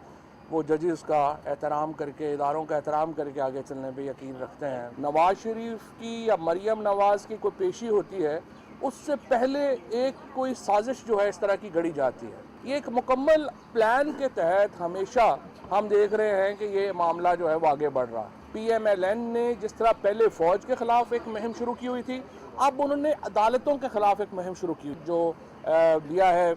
वो जजेस का एहतराम करके, इदारों का एहतराम करके आगे चलने पे यकीन रखते हैं। नवाज शरीफ की या मरियम नवाज की कोई पेशी होती है, उससे पहले एक कोई साजिश जो है इस तरह की गढ़ी जाती है। ये एक मुकम्मल प्लान के तहत हमेशा हम देख रहे हैं कि ये मामला जो है वो आगे बढ़ रहा है। PMLN ने जिस तरह पहले फ़ौज के ख़िलाफ़ एक मुहिम शुरू की हुई थी, अब उन्होंने अदालतों के ख़िलाफ़ एक मुहिम शुरू की। जो लिया है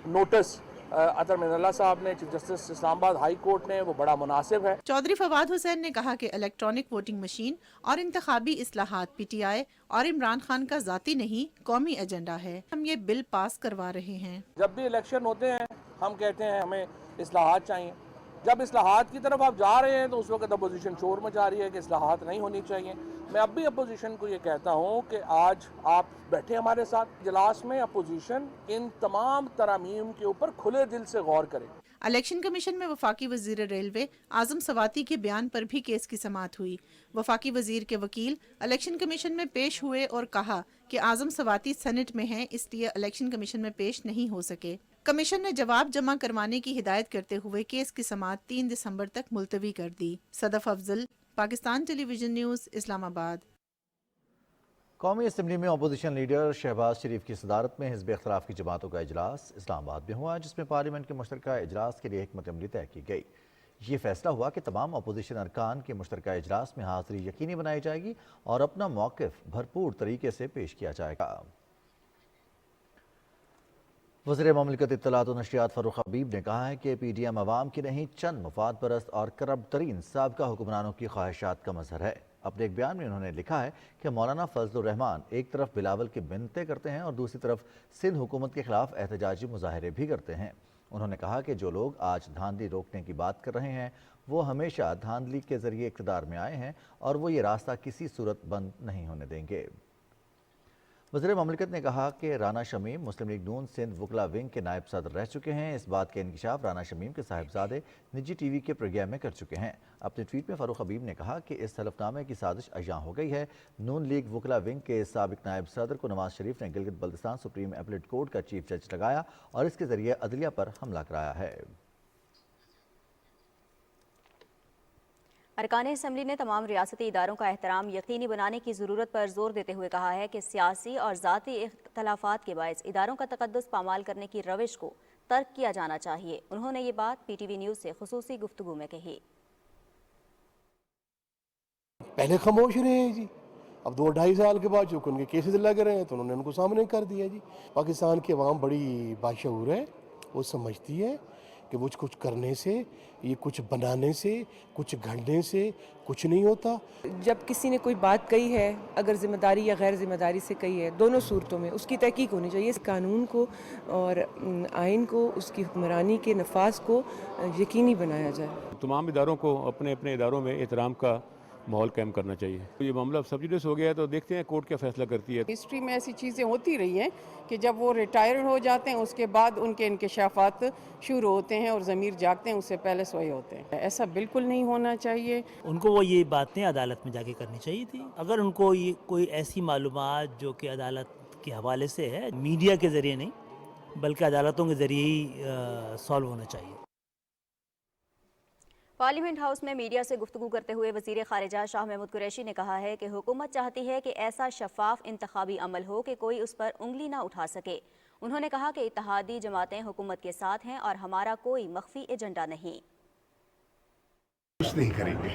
नोटिस अतर मिनल्ला साहब ने, chief justice Islamabad high court ने, वो बड़ा मुनासिब है। चौधरी फवाद हुसैन ने कहा कि इलेक्ट्रॉनिक वोटिंग मशीन और इंतखाबी इस्लाहात PTI और इमरान खान का ज़ाती नहीं कौमी एजेंडा है। हम ये बिल पास करवा रहे हैं। जब भी इलेक्शन होते हैं हम कहते हैं हमें इस्लाहात चाहिए, जब इस्लाहात की तरफ आप जा रहे हैं तो उस वक्त अपोजिशन शोर मचा रही है कि इस्लाहात नहीं होनी चाहिए। मैं अब भी अपोजिशन को ये कहता हूँ कि आज आप बैठे हमारे साथ इजलास में, अपोजिशन इन तमाम तरामीम के ऊपर खुले दिल से गौर करे। इलेक्शन कमीशन में वफाकी वजीर रेलवे आजम सवाती के बयान पर भी केस की समाअत हुई। वफाकी वजीर के वकील इलेक्शन कमीशन में पेश हुए और कहा कि आजम सवाती सेनेट में हैं, इसलिए इलेक्शन कमीशन में पेश नहीं हो सके। कमीशन ने जवाब जमा करवाने की हिदायत करते हुए केस की समाअत 3 दिसंबर तक मुलतवी कर दी। Sadaf Afzal, Pakistan television news, Islamabad. कौमी असम्बली में अपोजिशन लीडर शहबाज शरीफ की सदारत में हिज़्ब इख्तिलाफ की जमातों का इजलास इस्लामाबाद में हुआ, जिसमें पार्लियामेंट के मुश्तरका इजलास के लिए हिकमत अमली तय की गई। ये फैसला हुआ कि तमाम अपोजिशन अरकान के मुश्तरका इजलास में हाज़िरी यकीनी बनाई जाएगी और अपना मौक़िफ़ भरपूर तरीके से पेश किया जाएगा। वज़ीर ममलिकत इत्तलात व नशरियात फ़ारूक हबीब ने कहा है कि PDM अवाम की नहीं, चंद मफाद परस्त और करप्ट तरीन साबिक़ा हुक्मरानों की ख्वाहिशात का मज़हर है। अपने एक बयान में उन्होंने लिखा है कि मौलाना फजलुर रहमान एक तरफ बिलावल की मिन्नतें करते हैं और दूसरी तरफ सिंध हुकूमत के खिलाफ एहतजाजी मुजाहरे भी करते हैं। उन्होंने कहा कि जो लोग आज धांधली रोकने की बात कर रहे हैं वो हमेशा धांधली के ज़रिए इक़्तिदार में आए हैं और वो ये रास्ता किसी सूरत बंद नहीं होने देंगे। वज़ीर ममलिकत ने कहा कि राना शमीम मुस्लिम लीग नून सिंध वकला विंग के नायब सदर रह चुके हैं। इस बात के इंकिशाफ राना शमीम के साहिबजादे निजी TV के प्रोग्राम में कर चुके हैं। अपने ट्वीट में फ़ारूक हबीब ने कहा कि इस हलफनामे की साजिश अय्यां हो गई है। नून लीग वकला विंग के साबिक नायब सदर को नवाज शरीफ ने Gilgit Baltistan supreme appellate court का चीफ जज लगाया और इसके ज़रिए अदलिया पर हमला कराया है। अरकान असम्बली ने तमाम रियासती इदारों का एहतराम यकीनी बनाने की ज़रूरत पर जोर देते हुए कहा है कि सियासी और ज़ाती इख्तलाफात के बायस इदारों का तकद्दुस पामाल करने की रविश को तर्क किया जाना चाहिए। उन्होंने ये बात PTV न्यूज़ से खुसूसी गुफ्तगू में कही। पहले खामोश रहे हैं जी, अब 2-2.5 साल के बाद चूँकि उनके केसेस लग रहे हैं तो उन्होंने उनको सामने कर दिया जी। पाकिस्तान की अवाम बड़ी बाशऊर है, वो समझती है कि वो कुछ करने से, ये कुछ बनाने से, कुछ घड़ने से कुछ नहीं होता। जब किसी ने कोई बात कही है, अगर जिम्मेदारी या गैर जिम्मेदारी से कही है, दोनों सूरतों में उसकी तहकीक होनी चाहिए। इस कानून को और आइन को, उसकी हुक्मरानी के नफाज को यकीनी बनाया जाए। तमाम इदारों को अपने अपने इदारों में एहतराम का माहौल कायम करना चाहिए। ये मामला अब सब जुडिस हो गया है तो देखते हैं कोर्ट क्या फैसला करती है। हिस्ट्री में ऐसी चीज़ें होती रही हैं कि जब वो रिटायर हो जाते हैं उसके बाद उनके इंकशाफात शुरू होते हैं और ज़मीर जागते हैं, उससे पहले सोए होते हैं। ऐसा बिल्कुल नहीं होना चाहिए। उनको वो ये बातें अदालत में जाके करनी चाहिए थी। अगर उनको ये कोई ऐसी मालूमात जो कि अदालत के हवाले से है, मीडिया के ज़रिए नहीं बल्कि अदालतों के ज़रिए ही सॉल्व होना चाहिए। पार्लियामेंट हाउस में मीडिया से गुफ्तगू करते हुए वज़ीर ख़ारिजा शाह महमूद कुरैशी ने कहा है कि हुकूमत चाहती है कि ऐसा शफाफ इंतखाबी अमल हो कि कोई उस पर उंगली ना उठा सके। उन्होंने कहा कि इत्तेहादी जमातें हुकूमत के साथ हैं और हमारा कोई मख्फी एजेंडा नहीं। कुछ नहीं करेंगे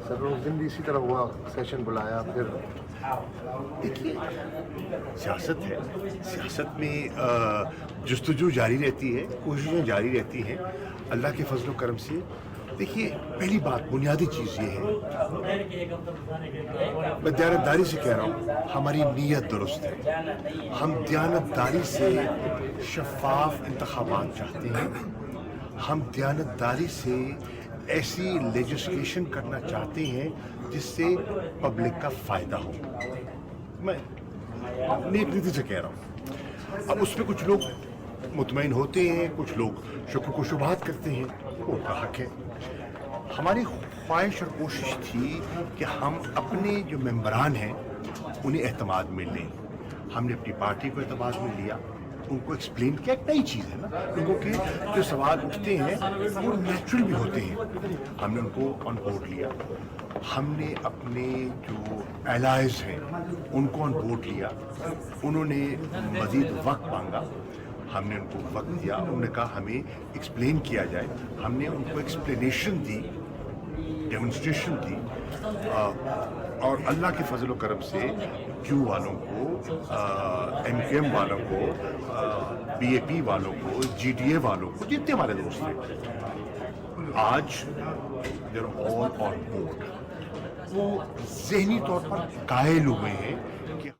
सर, रोज़ दिन भी इसी तरह हुआ, सेशन बुलाया, फिर देखिए सियासत है, सियासत में जुस्तजू जारी रहती है, कोशिशें जारी रहती हैं अल्लाह के फजल व करम से। देखिए पहली बात, बुनियादी चीज़ ये है, मैं दयानतदारी से कह रहा हूँ, हमारी नीयत दुरुस्त है। हम दयानतदारी से शफाफ इंतखाबात चाहते हैं। हम दयानतदारी से ऐसी लेजिस्लेशन करना चाहते हैं जिससे पब्लिक का फ़ायदा हो। मैं नेक नीति से कह रहा हूँ। अब उसमें कुछ लोग मुतमईन होते हैं, कुछ लोग शुक्र को शुभात करते हैं, वो उनका हक है। हमारी ख्वाहिश और कोशिश थी कि हम अपने जो मेंबरान हैं उन्हें एतमाद में लें। हमने अपनी पार्टी को एतमाद में लिया, उनको एक्सप्लेन किया। एक नई चीज़ है ना, लोगों के जो सवाल उठते हैं वो नेचुरल भी होते हैं, हमने उनको ऑन बोर्ड लिया। हमने अपने जो एलाइज हैं उनको ऑन बोर्ड लिया। उन्होंने मज़ीद वक्त मांगा, हमने उनको वक्त दिया। उन्होंने कहा हमें एक्सप्लेन किया जाए, हमने उनको एक्सप्लेनेशन दी, डेमोन्स्ट्रेशन दी। और अल्लाह के फजल व करम से क्यू वालों को, MQM वालों को, BAP वालों को, GTA वालों को, जितने हमारे दोस्त हैं, आज they are all on board. वो ज़हनी तौर पर कायल हुए हैं कि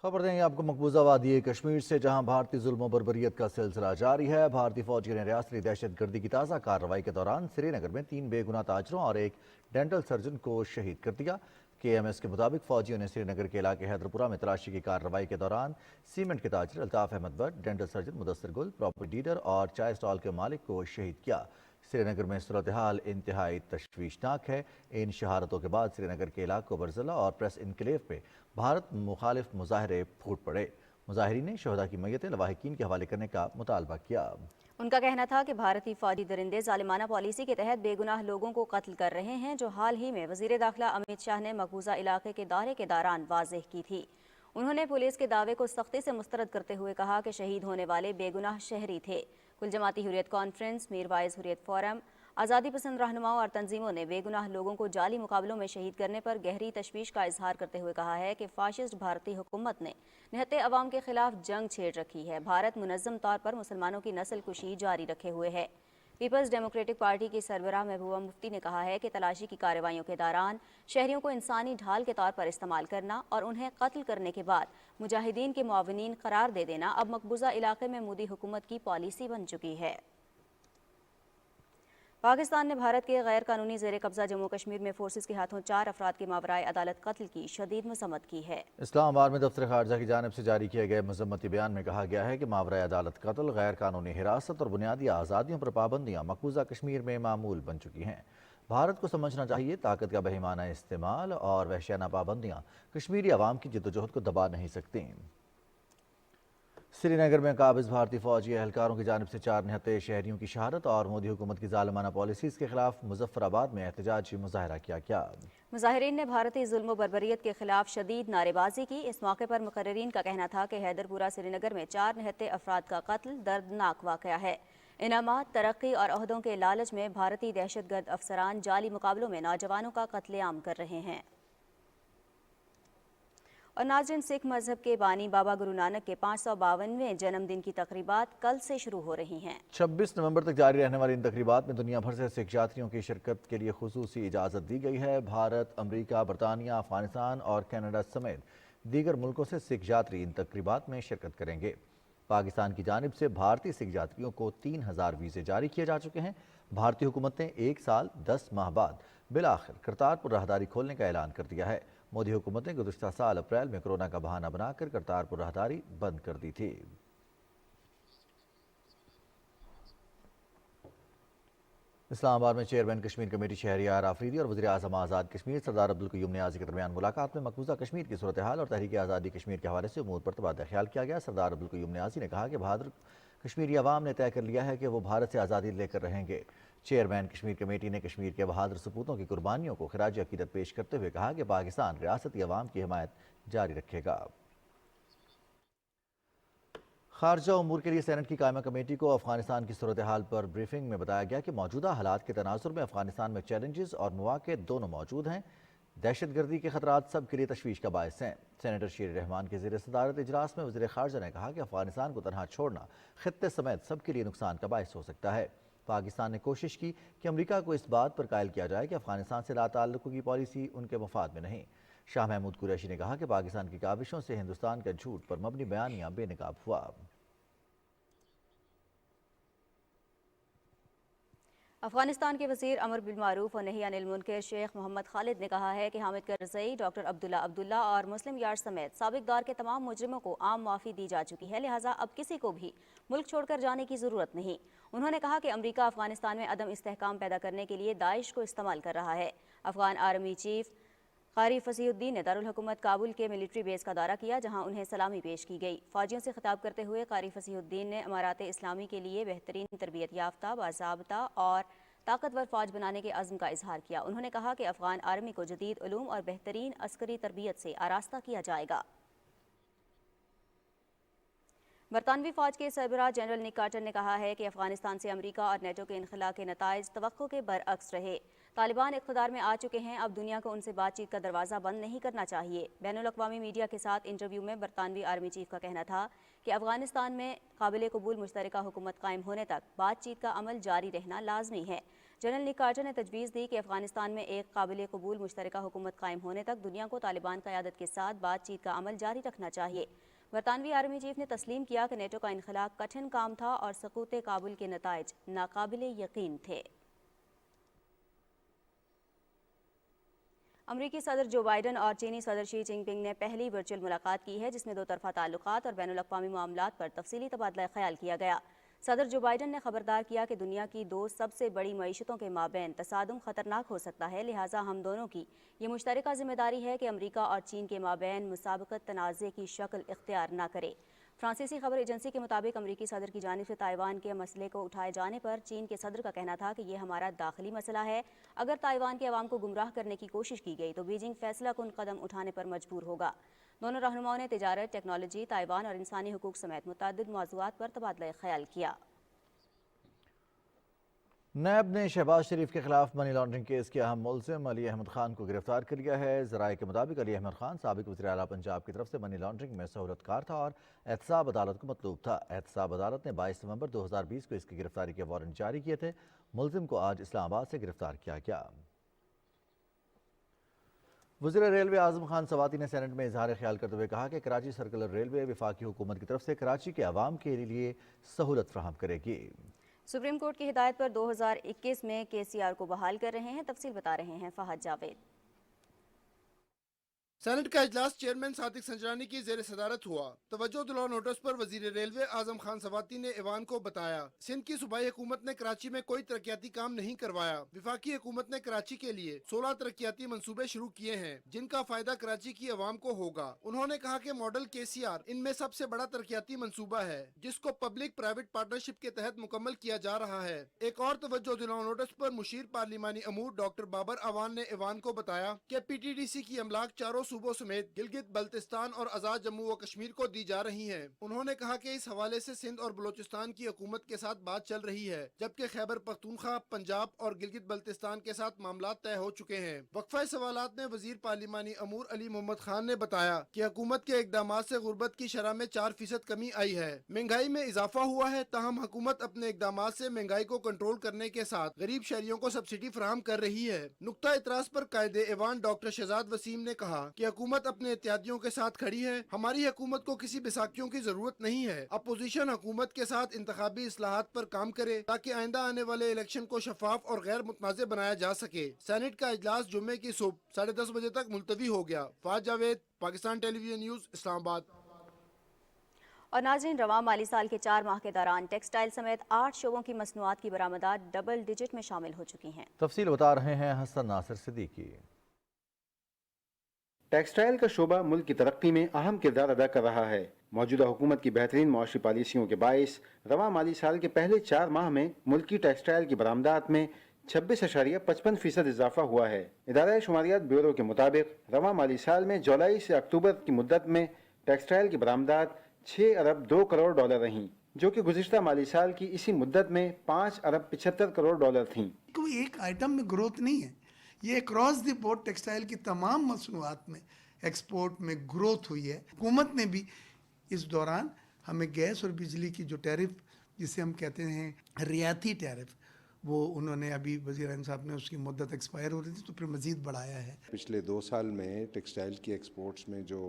खबर देंगे आपको मकबूजा वादी कश्मीर से, जहां भारतीय जुल्म और बर्बरियत का सिलसिला जारी है। भारतीय फौजियों ने रियासती दहशतगर्दी की ताज़ा कार्रवाई के दौरान श्रीनगर में 3 बेगुनाह ताजरों और एक डेंटल सर्जन को शहीद कर दिया। KMS के मुताबिक फौजियों ने श्रीनगर के इलाके हैदरपुरा में तलाशी की कार्रवाई के दौरान सीमेंट के ताजर अल्ताफ अहमद भट्ट, डेंटल सर्जन मुदस्सिर गुल, प्रॉपर्टी डीलर और चाय स्टॉल के मालिक को शहीद किया। श्रीनगर में सूरत हाल इंतहाई तशवीशनाक है। इन शहारतों के बाद श्रीनगर के इलाकों बरजला और प्रेस इनक्लेव पे भारत मुखालिफ मुजाहरे फूट पड़े। मुजाहिरीन ने शहदा की मैयतें लवाहिकीन के हवाले करने का मुतालबा किया। उनका कहना था कि भारतीय फौजी दरिंदे जालिमाना पॉलिसी के तहत बेगुनाह लोगों को कत्ल कर रहे हैं, जो हाल ही में वजीर दाखिला अमित शाह ने मकबूजा इलाके के दौरे के दौरान वाज़ेह की थी। उन्होंने पुलिस के दावे को सख्ती से मुस्तरद करते हुए कहा कि शहीद होने वाले बेगुनाह शहरी थे। कुल जमाती हुर्रियत कॉन्फ्रेंस, मीरवाइज हुर्रियत फोरम, आज़ादी पसंद रहनुमाओं और तंजीमों ने बेगुनाह लोगों को जाली मुकाबलों में शहीद करने पर गहरी तशवीश का इजहार करते हुए कहा है कि फाशिस्ट भारतीय हुकूमत ने निहत्ते अवाम के खिलाफ जंग छेड़ रखी है। भारत मुनज़्ज़म तौर पर मुसलमानों की नस्ल कुशी जारी रखे हुए है। पीपल्स डेमोक्रेटिक पार्टी की सरबराह महबूबा मुफ्ती ने कहा है कि तलाशी की कार्रवाइयों के दौरान शहरियों को इंसानी ढाल के तौर पर इस्तेमाल करना और उन्हें कत्ल करने के बाद मुजाहिदीन के मुआविनीन करार दे देना अब मकबूजा इलाके में मोदी हुकूमत की पॉलिसी बन चुकी है। पाकिस्तान ने भारत के गैर कानूनी ज़ेर कब्जा जम्मू कश्मीर में फोर्सेस के हाथों 4 अफराद के मावराए अदालत कत्ल की शदीद मज़म्मत की है। इस्लामाबाद में दफ्तर खारजा की जानिब से जारी किए गए मज़म्मती बयान में कहा गया है कि मावराए अदालत कत्ल, गैर कानूनी हिरासत और बुनियादी आज़ादियों पर पाबंदियाँ मकबूजा कश्मीर में मामूल बन चुकी हैं। भारत को समझना चाहिए ताकत का बेईमाना इस्तेमाल और वहशियाना पाबंदियाँ कश्मीरी अवाम की जद्दोजहद को दबा नहीं सकती। श्रीनगर में काबिज भारतीय फौजी एहलकारों की जानिब से 4 निहत्ते शहरियों की शहादत और मोदी हुकूमत की जालिमाना पॉलिसीज़ के खिलाफ मुजफ्फराबाद में एहतजाजी मुजाहरा किया गया। मुजाहिरीन ने भारतीय जुल्म बर्बरियत के खिलाफ शदीद नारेबाजी की। इस मौके पर मुकर्रिरीन का कहना था कि हैदरपुरा श्रीनगर में 4 निहत्ते अफराद का कत्ल दर्दनाक वाक़या है। इनामात, तरक्की और ओहदों के लालच में भारतीय दहशतगर्द अफसरान जाली मुकाबलों में नौजवानों का कत्लेआम कर रहे हैं। और नाज़रीन, सिख मजहब के बानी बाबा गुरु नानक के 552वें जन्मदिन की तकरीबात कल से शुरू हो रही हैं। 26 नवंबर तक जारी रहने वाली इन तकरीबात में दुनिया भर से सिख यात्रियों की शिरकत के लिए खुसूसी इजाज़त दी गई है। भारत, अमरीका, बरतानिया, अफगानिस्तान और कनाडा समेत दीगर मुल्कों से सिख यात्री इन तकरीबात में शिरकत करेंगे। पाकिस्तान की जानिब से भारतीय सिख यात्रियों को 3000 वीज़े जारी किए जा चुके हैं। भारतीय हुकूमत ने 1 साल 10 माह बाद बिलाखिर करतारपुर राहदारी खोलने का ऐलान कर दिया है। मोदी हुकूमत ने गुज़श्ता साल अप्रैल में कोरोना का बहाना बनाकर करतारपुर राहदारी बंद कर दी थी। इस्लामाबाद में चेयरमैन कश्मीर कमेटी शहरियार आफरीदी और वज़ीर आज़म आज़ाद कश्मीर सरदार अब्दुल क़य्यूम नियाज़ी के दरमियान मुलाकात में मकबूजा कश्मीर की सूरत हाल और तहरीक आज़ादी कश्मीर के हवाले से उमूर पर तबादला ख्याल किया गया। सरदार अब्दुल क़य्यूम नियाज़ी ने कहा कि बहादुर कश्मीरी अवाम ने तय कर लिया है कि वो भारत से आज़ादी लेकर रहेंगे। चेयरमैन कश्मीर कमेटी ने कश्मीर के बहादुर सपूतों की कुर्बानियों को खिराज अकीदत पेश करते हुए कहा कि पाकिस्तान रियासती अवाम की हिमायत जारी रखेगा। खारजा उमूर के लिए सेनेट की कायमा कमेटी को अफगानिस्तान की सूरत हाल पर ब्रीफिंग में बताया गया कि मौजूदा हालात के तनाजुर में अफगानिस्तान में चैलेंजेस और मौके दोनों मौजूद हैं। दहशतगर्दी के खतरात सब के लिए तशवीश का बायस हैं। सेनेटर शीर रहमान के ज़ेर सदारत इजलास में वज़ीर ख़ारजा ने कहा कि अफगानिस्तान को तनहा छोड़ना खित्ते समेत सब के लिए नुकसान का बायस हो सकता है। पाकिस्तान ने कोशिश की कि अमरीका को इस बात पर कायल किया जाए कि अफगानिस्तान से लाताल्लुक़ की पॉलिसी उनके मफाद में नहीं। शाह महमूद कुरैशी ने कहा कि पाकिस्तान की काविशों से हिंदुस्तान का झूठ पर मबनी बयानियाँ बेनकाब हुआ। अफगानिस्तान के वज़ीर अमर बिल मारूफ और नही अनिल मुनकर शेख मोहम्मद खालिद ने कहा है कि हामिद करज़ई, डॉक्टर अब्दुल्ला अब्दुल्ला और मुस्लिम यार्ड समेत साबिक दौर के तमाम मुजरिमों को आम माफ़ी दी जा चुकी है, लिहाजा अब किसी को भी मुल्क छोड़कर जाने की ज़रूरत नहीं। उन्होंने कहा कि अमरीका अफगानिस्तान में अदम इस्तेहकाम पैदा करने के लिए दाइश को इस्तेमाल कर रहा है। अफगान आर्मी चीफ कारी फसीहुद्दीन ने दारुल हुकूमत काबुल के मिलिट्री बेस का दौरा किया, जहां उन्हें सलामी पेश की गई। फौजियों से खिताब करते हुए कारी फसीहुद्दीन ने इमारात इस्लामी के लिए बेहतरीन तरबियत याफ्ता, बाज़ाब्ता और ताकतवर फौज बनाने के अज़्म का इजहार किया। उन्होंने कहा कि अफगान आर्मी को जदीद उलूम और बेहतरीन अस्करी तरबियत से आरास्ता किया जाएगा। बरतानवी फौज के सरबराह जनरल निक कार्टर ने कहा है कि अफगानिस्तान से अमरीका और नेटो के इनखला के नताइज तवक्को के बरअक्स रहे। तालिबान इक़्तिदार में आ चुके हैं, अब दुनिया को उनसे बातचीत का दरवाज़ा बंद नहीं करना चाहिए। बैनुल-अक़वामी मीडिया के साथ इंटरव्यू में बरतानवी आर्मी चीफ का कहना था कि अफगानिस्तान में काबिल कबूल मुश्तरका हुकूमत कायम होने तक बातचीत का अमल जारी रहना लाजमी है। जनरल निक कार्टर ने तजवीज़ दी कि अफगानिस्तान में एक काबिल कबूल मुश्तरका हुकूमत कायम होने तक दुनिया को तालिबान क़यादत के साथ बातचीत का अमल जारी रखना चाहिए। बरतानवी आर्मी चीफ ने तस्लीम किया कि नेटो का इनखला कठिन काम था और सकूत काबुल के नताइज नाकाबिल यकीन थे। अमरीकी सदर जो बाइडन और चीनी सदर शी जिनपिंग ने पहली वर्चुअल मुलाकात की है, जिसमें दो तरफा ताल्लुकात और बैनुल-अक़वामी मामलात पर तफसीली तबादला ख्याल किया गया। सदर जो बाइडन ने खबरदार किया कि दुनिया की दो सबसे बड़ी मईशतों के माबैन तसादुम खतरनाक हो सकता है, लिहाजा हम दोनों की ये मुश्तरका जिम्मेदारी है कि अमरीका और चीन के माबैन मुसाबकत तनाज़े की शक्ल इख्तियार न करे। फ्रांसीसी खबर एजेंसी के मुताबिक अमरीकी सदर की जानिब से ताइवान के मसले को उठाए जाने पर चीन के सदर का कहना था कि ये हमारा दाखिली मसला है। अगर ताइवान के अवाम को गुमराह करने की कोशिश की गई तो बीजिंग फैसला कुन कदम उठाने पर मजबूर होगा। दोनों रहनुमाओं ने तिजारत, टेक्नोलॉजी, ताइवान और इंसानी हुकूक समेत मुतअद्दिद मौज़ूआत पर तबादला ख्याल किया। नैब ने शहबाज शरीफ के खिलाफ मनी लॉन्ड्रिंग केस के अहम मुल्ज़िम अली अहमद खान को गिरफ्तार कर लिया है। ज़राए के मुताबिक अली अहमद खान साबिक़ वज़ीर आला पंजाब की तरफ से मनी लॉन्ड्रिंग में सहूलतकार था और एहतसाब अदालत को मतलूब था। एहतसाब अदालत ने 22 नवंबर 2020 को इसकी गिरफ्तारी के वारंट जारी किए थे। मुल्ज़िम को आज इस्लामाबाद से गिरफ्तार किया गया। वज़ीर रेलवे आज़म खान सवाती ने सेनेट में इजहार ख्याल करते हुए कहा कि कराची सर्कुलर रेलवे वफाकी हुकूमत की तरफ से कराची के अवाम के लिए सहूलत फराहम करेगी। सुप्रीम कोर्ट की हिदायत पर 2021 में KCR को बहाल कर रहे हैं। तफसील बता रहे हैं फहद जावेद। सेनेट का इजलास चेयरमैन सादिक संजरानी की जेर सदारत हुआ। तवज्जो दिलाओ नोटिस पर वजीर रेलवे आजम खान सवाती ने ऐवान को बताया, सिंध की सूबाई हुकूमत ने कराची में कोई तरक्याती काम नहीं करवाया। विफाकी हुकूमत ने कराची के लिए 16 तरक्याती मंसूबे शुरू किए हैं, जिनका फायदा कराची की अवाम को होगा। उन्होंने कहा कि मॉडल KCR इनमें सबसे बड़ा तरक्याती मंसूबा है, जिसको पब्लिक प्राइवेट पार्टनरशिप के तहत मुकम्मल किया जा रहा है। एक और तवज्जो दिलाओ नोटिस पर मुशीर पार्लिमानी अमूर डॉक्टर बाबर अवान ने ऐवान को बताया कि PTDC की अमलाक चारों सूबों समेत गिलगित बल्तिस्तान और आजाद जम्मू व कश्मीर को दी जा रही हैं। उन्होंने कहा कि इस हवाले से सिंध और बलोचिस्तान की हुकूमत के साथ बात चल रही है, जबकि खैबर पख्तूनख्वा, पंजाब और गिलगित बल्तिस्तान के साथ मामला तय हो चुके हैं। वक्फा सवालात में वजीर पार्लिमानी अमूर अली मोहम्मद खान ने बताया कि हुकूमत के इकदामात से गुर्बत की शरह में 4% कमी आई है। महंगाई में इजाफा हुआ है, ताहम हुकूमत अपने इकदामात से महंगाई को कंट्रोल करने के साथ गरीब शहरियों को सब्सिडी फराहम कर रही है। नुक्ता इतराज पर कायदे ऐवान डॉक्टर शहजाद वसीम ने कहा कि हुकूमत अपने एहतियातियों के साथ खड़ी है। हमारी हुकूमत को किसी बैसाखियों की जरूरत नहीं है। अपोजिशन हुकूमत के साथ इंतखाबी इस्लाहात पर काम करे ताकि आइंदा आने वाले इलेक्शन को शफाफ और गैर मुतनाज़ बनाया जा सके। सेनेट का इजलास जुम्मे की सुबह 10:30 बजे तक मुलतवी हो गया। फाज जावेद, पाकिस्तान टेलीविजन न्यूज़, इस्लामाबाद। और नाज़रीन, रवां माली साल के 4 माह के दौरान टेक्सटाइल समेत 8 शोबों की मसनूआत की बरामदात डबल डिजिट में शामिल हो चुकी हैं। तफसील बता रहे हैं हसन नासिर सिद्दीकी। टेक्सटाइल का शोबा मुल्क की तरक्की में अहम किरदार अदा कर रहा है। मौजूदा हुकूमत की बेहतरीन मुआशी पॉलिसियों के बाइस रवां माली साल के पहले 4 माह में मुल्क की टेक्सटाइल की बरामदात में 26.55% इजाफा हुआ है। इदारा शुमारियात ब्यूरो के मुताबिक रवां माली साल में जुलाई से अक्टूबर की मुद्दत में टेक्सटाइल की बरामदात 6 अरब 2 करोड़ डॉलर रहीं, जो कि गुज़िश्ता माली साल की इसी मुद्दत में 5 अरब 75 करोड़ डॉलर थीं। कोई एक आइटम में ग्रोथ नहीं है, ये क्रॉस द बोर्ड टेक्सटाइल की तमाम मसनूआत में एक्सपोर्ट में ग्रोथ हुई है। हुकूमत ने भी इस दौरान हमें गैस और बिजली की जो टैरिफ, जिसे हम कहते हैं रियायती टैरिफ, वो उन्होंने अभी वज़ीर साहब ने उसकी मुद्दत एक्सपायर हो रही थी तो फिर मज़ीद बढ़ाया है। पिछले 2 साल में टेक्सटाइल की एक्सपोर्ट्स में जो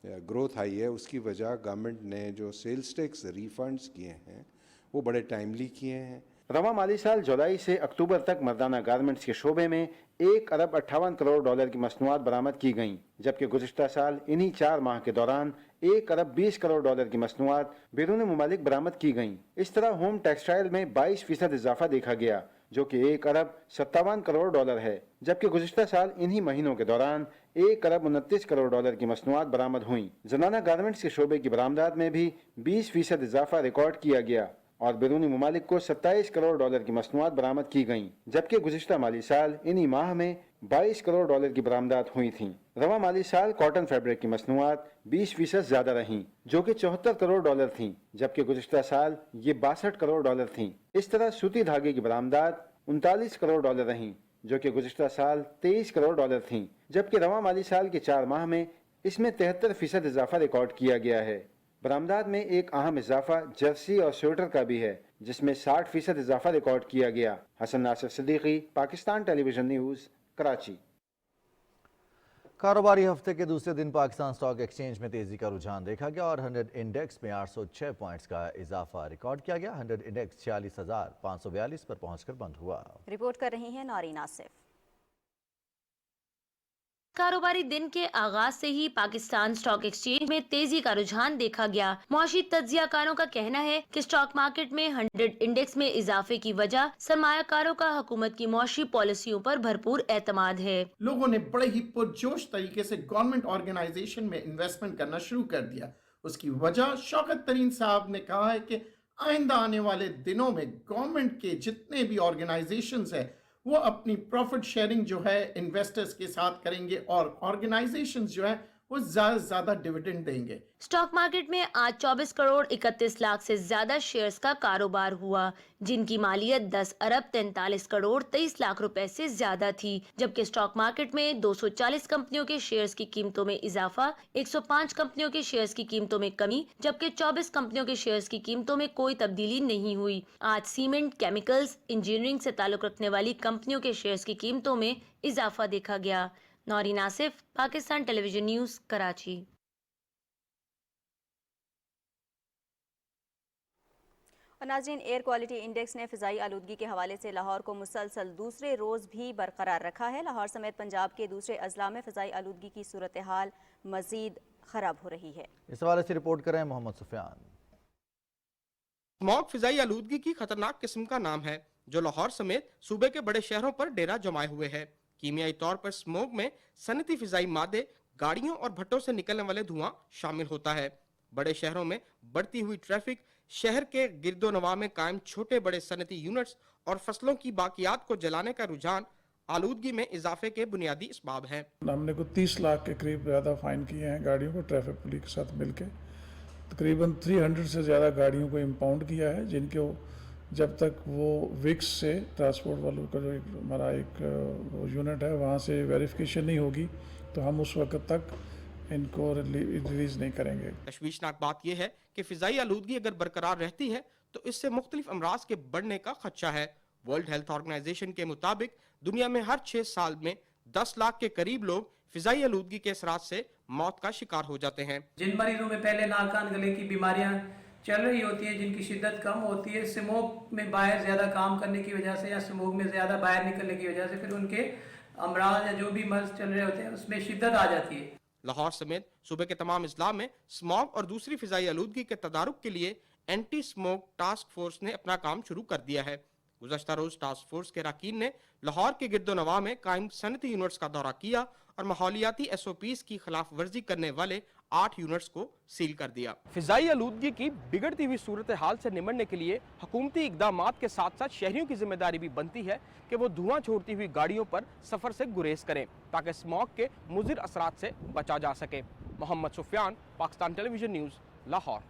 ग्रोथ आई है, उसकी वजह गवर्नमेंट ने जो सेल्स टैक्स रिफंड्स किए हैं वो बड़े टाइमली किए हैं। रवां माली साल जुलाई से अक्टूबर तक मर्दाना गारमेंट्स के शोबे में 1 अरब 58 करोड़ डॉलर की मसनूआत बरामद की गईं, जबकि गुज़िश्ता साल इन्हीं 4 माह के दौरान 1 अरब 20 करोड़ डॉलर की मसनूआत बैरून मुमालिक बरामद की गईं। इस तरह होम टेक्सटाइल में 22% इजाफा देखा गया, जो कि 1 अरब 57 करोड़ डॉलर है, जबकि गुज़िश्ता साल इन्हीं महीनों के दौरान 1 अरब 29 करोड़ डॉलर की मसनूआत बरामद हुई। ज़नाना गारमेंट्स के शोबे की बरामदात में भी 20% इजाफा रिकॉर्ड किया गया और बैरूनी मुमालिक को 27 करोड़ डॉलर की मसनूआत बरामद की गईं, जबकि गुज़िश्ता माली साल इन्हीं माह में 22 करोड़ डॉलर की बरामदात हुई थीं। रवां माली साल कॉटन फैब्रिक की मसनूआत 20% ज़्यादा रहीं, जो कि 74 करोड़ डॉलर थीं, जबकि गुज़िश्ता साल ये 62 करोड़ डॉलर थीं। इस तरह सूती धागे की बरामदात 39 करोड़ डॉलर रहीं, जो कि गुज़िश्ता साल 23 करोड़ डॉलर थीं, जबकि रवां माली साल के 4 माह में इसमें 73% इजाफा रिकॉर्ड किया गया है। बरामदात में एक अहम इजाफा जर्सी और स्वेटर का भी है, जिसमें 60% इजाफा रिकॉर्ड किया गया। Hassan Nasir Siddiqui, Pakistan television news, Karachi. कारोबारी हफ्ते के दूसरे दिन पाकिस्तान स्टॉक एक्सचेंज में तेजी का रुझान देखा गया और 100 इंडेक्स में 806 पॉइंट्स का इजाफा रिकॉर्ड किया गया। 100 इंडेक्स 46,542 पर पहुंचकर बंद हुआ। रिपोर्ट कर रही हैं नौरीन आसिफ। कारोबारी दिन के आगाज से ही पाकिस्तान स्टॉक एक्सचेंज में तेजी का रुझान देखा गया। मौशी तज्जियाकारों का कहना है कि स्टॉक मार्केट में 100 इंडेक्स में इजाफे की वजह सरमायाकारों का हुकूमत की मौशी पॉलिसियों पर भरपूर एतमाद है। लोगों ने बड़े ही पुरजोश तरीके से गवर्नमेंट ऑर्गेनाइजेशन में इन्वेस्टमेंट करना शुरू कर दिया। उसकी वजह शौकत तरीन साहब ने कहा है कि आइंदा आने वाले दिनों में गवर्नमेंट के जितने भी ऑर्गेनाइजेशंस है वो अपनी प्रॉफिट शेयरिंग जो है इन्वेस्टर्स के साथ करेंगे और ऑर्गेनाइजेशंस जो है वो ज्यादा से ज्यादा डिविडेंड देंगे। स्टॉक मार्केट में आज 24 करोड़ 31 लाख से ज्यादा शेयर्स का कारोबार हुआ, जिनकी मालियत 10 अरब 43 करोड़ 23 लाख रुपए से ज्यादा थी, जबकि स्टॉक मार्केट में 240 कंपनियों के शेयर्स की कीमतों में इजाफा, 105 कंपनियों के शेयर्स की कीमतों में कमी, जबकि 24 कंपनियों के शेयर्स की कीमतों में कोई तब्दीली नहीं हुई। आज सीमेंट, केमिकल्स, इंजीनियरिंग से ताल्लुक रखने वाली कंपनियों के शेयर्स की कीमतों में इजाफा देखा गया। Naureen Asif, Pakistan television news, Karachi. और नाज़रीन, एयर क्वालिटी इंडेक्स ने फ़िज़ाई आलूदगी के हवाले से लाहौर को मुसलसल दूसरे रोज़ भी बरकरार रखा है। लाहौर समेत पंजाब के दूसरे अजला में फ़िज़ाई आलूदगी की सूरत हाल मज़ीद ख़राब हो रही है। इस हवाले से रिपोर्ट करें मोहम्मद सुफियान। स्मॉग फ़िज़ाई आलूदगी की खतरनाक किस्म का नाम है जो लाहौर समेत सूबे के बड़े शहरों पर डेरा जमाए हुए है। कीमियाई तौर पर स्मोग में सनती फिजाई मादे, गाड़ियों और भट्टों से निकलने वाले धुआं शामिल होता है। बड़े शहरों में बढ़ती हुई ट्रैफिक, शहर के गिरदोनवा में कायम छोटे बड़े सनती यूनिट्स और फसलों की बाकियात को जलाने का रुझान आलूदगी में इजाफे के बुनियादी इसबाब हैं। हमने को 30 लाख के करीब ज़्यादा फाइन किए हैं गाड़ियों को ट्रैफिक पुलिस के साथ मिलकर। तकरीबन 300 से ज़्यादा गाड़ियों को इम्पाउंड किया है, जिनको जब तक वो विक्स से ट्रांसपोर्ट वालों का जो हमारा एक यूनिट है वहाँ से वेरिफिकेशन नहीं होगी तो हम उस वक्त तक इनको रिलीज़ नहीं करेंगे। तशवीशनाक बात यह है कि फ़िज़ाई आलूदगी अगर बरकरार रहती है तो इससे मुख्तलिफ अमराज के बढ़ने का खदशा है। वर्ल्ड हेल्थ ऑर्गेनाइजेशन के मुताबिक दुनिया में हर 6 साल में 10 लाख के करीब लोग फ़िज़ाई आलूदगी के असरात से मौत का शिकार हो जाते हैं। जिन मरीजों में पहले नाक कान गले की बीमारियां चल रही होती हैं, जिनकी शिद्दत कम होती है, स्मोक में बाहर ज़्यादा काम करने की वजह से या स्मोक में ज़्यादा बाहर निकलने की वजह से फिर उनके अमराज या जो भी मर्ज चल रहे होते हैं उसमें शिद्दत आ जाती है। लाहौर समेत सूबे के तमाम अजला में स्मॉग और दूसरी फ़िज़ाई आलूदगी के तदारुक के लिए एंटी स्मोक टास्क फोर्स ने अपना काम शुरू कर दिया है। गुज़श्ता रोज़ टास्क फोर्स के अरकान ने लाहौर के गिरदोनवा में कायम सनती यूनिट्स का दौरा किया और माहौलियाती SOPs की खिलाफ वर्जी करने वाले 8 यूनिट्स को सील कर दिया। फ़िज़ाई आलूदगी की बिगड़ती हुई सूरत हाल से निमटने के लिए हुकूमती इक़दामात के साथ साथ शहरियों की जिम्मेदारी भी बनती है कि वो धुआं छोड़ती हुई गाड़ियों पर सफ़र से गुरेज करें ताकि स्मॉग के मुज़िर असरात से बचा जा सके। Muhammad Sufiyan, Pakistan television news, Lahore.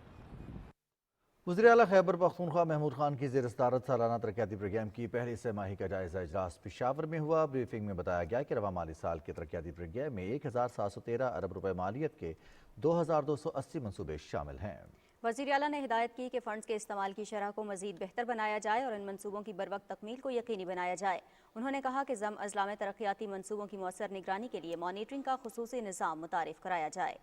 वज़ीर आला खैबर पख्तूनख्वा महमूद खान की ज़ेर सदारत सालाना तरक्याती प्रोग्राम की पहली सहमाही का जायज़ा इजलास पेशावर में हुआ। ब्रीफिंग में बताया गया कि रवा माली साल के तरक्याती प्रोग्राम में 1713 अरब रुपए मालियत के 2280 मनसूबे शामिल हैं। वज़ीर आला ने हिदायत की कि फ़ंड्स के इस्तेमाल की शरह को मज़ीद बेहतर बनाया जाए और इन मनसूबों की बरवक्त तकमील को यकीनी बनाया जाए। उन्होंने कहा कि ज़म अजला में तरक्याती मनसूबों की मौसर निगरानी के लिए मॉनिटरिंग का खुसूसी निज़ाम मुतारिफ कराया जाए।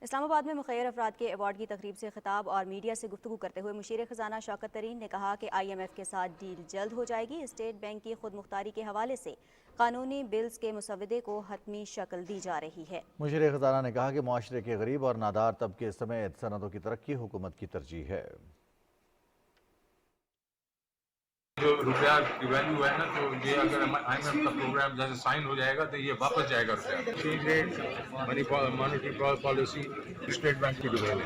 इस्लामाबाद में मुखैर अफराद के अवार्ड की तकरीब से खिताब और मीडिया से गुफ्तगू करते हुए मुशीर ख़जाना शौकत तरीन ने कहा कि IMF के साथ डील जल्द हो जाएगी। स्टेट बैंक की खुद मुख्तारी के हवाले से कानूनी बिल्स के मुसवदे को हतमी शक्ल दी जा रही है। मुशीर ख़जाना ने कहा कि मुआशरे के गरीब और नादार तबके समेत सनदों की तरक्की हुकूमत की तरजीह है। जो रुपया की वैल्यू है ना, तो ये अगर IMF का प्रोग्राम जैसे साइन हो जाएगा तो ये वापस जाएगा रुपया। Exchange rate, monetary policy, state bank की डिमांड।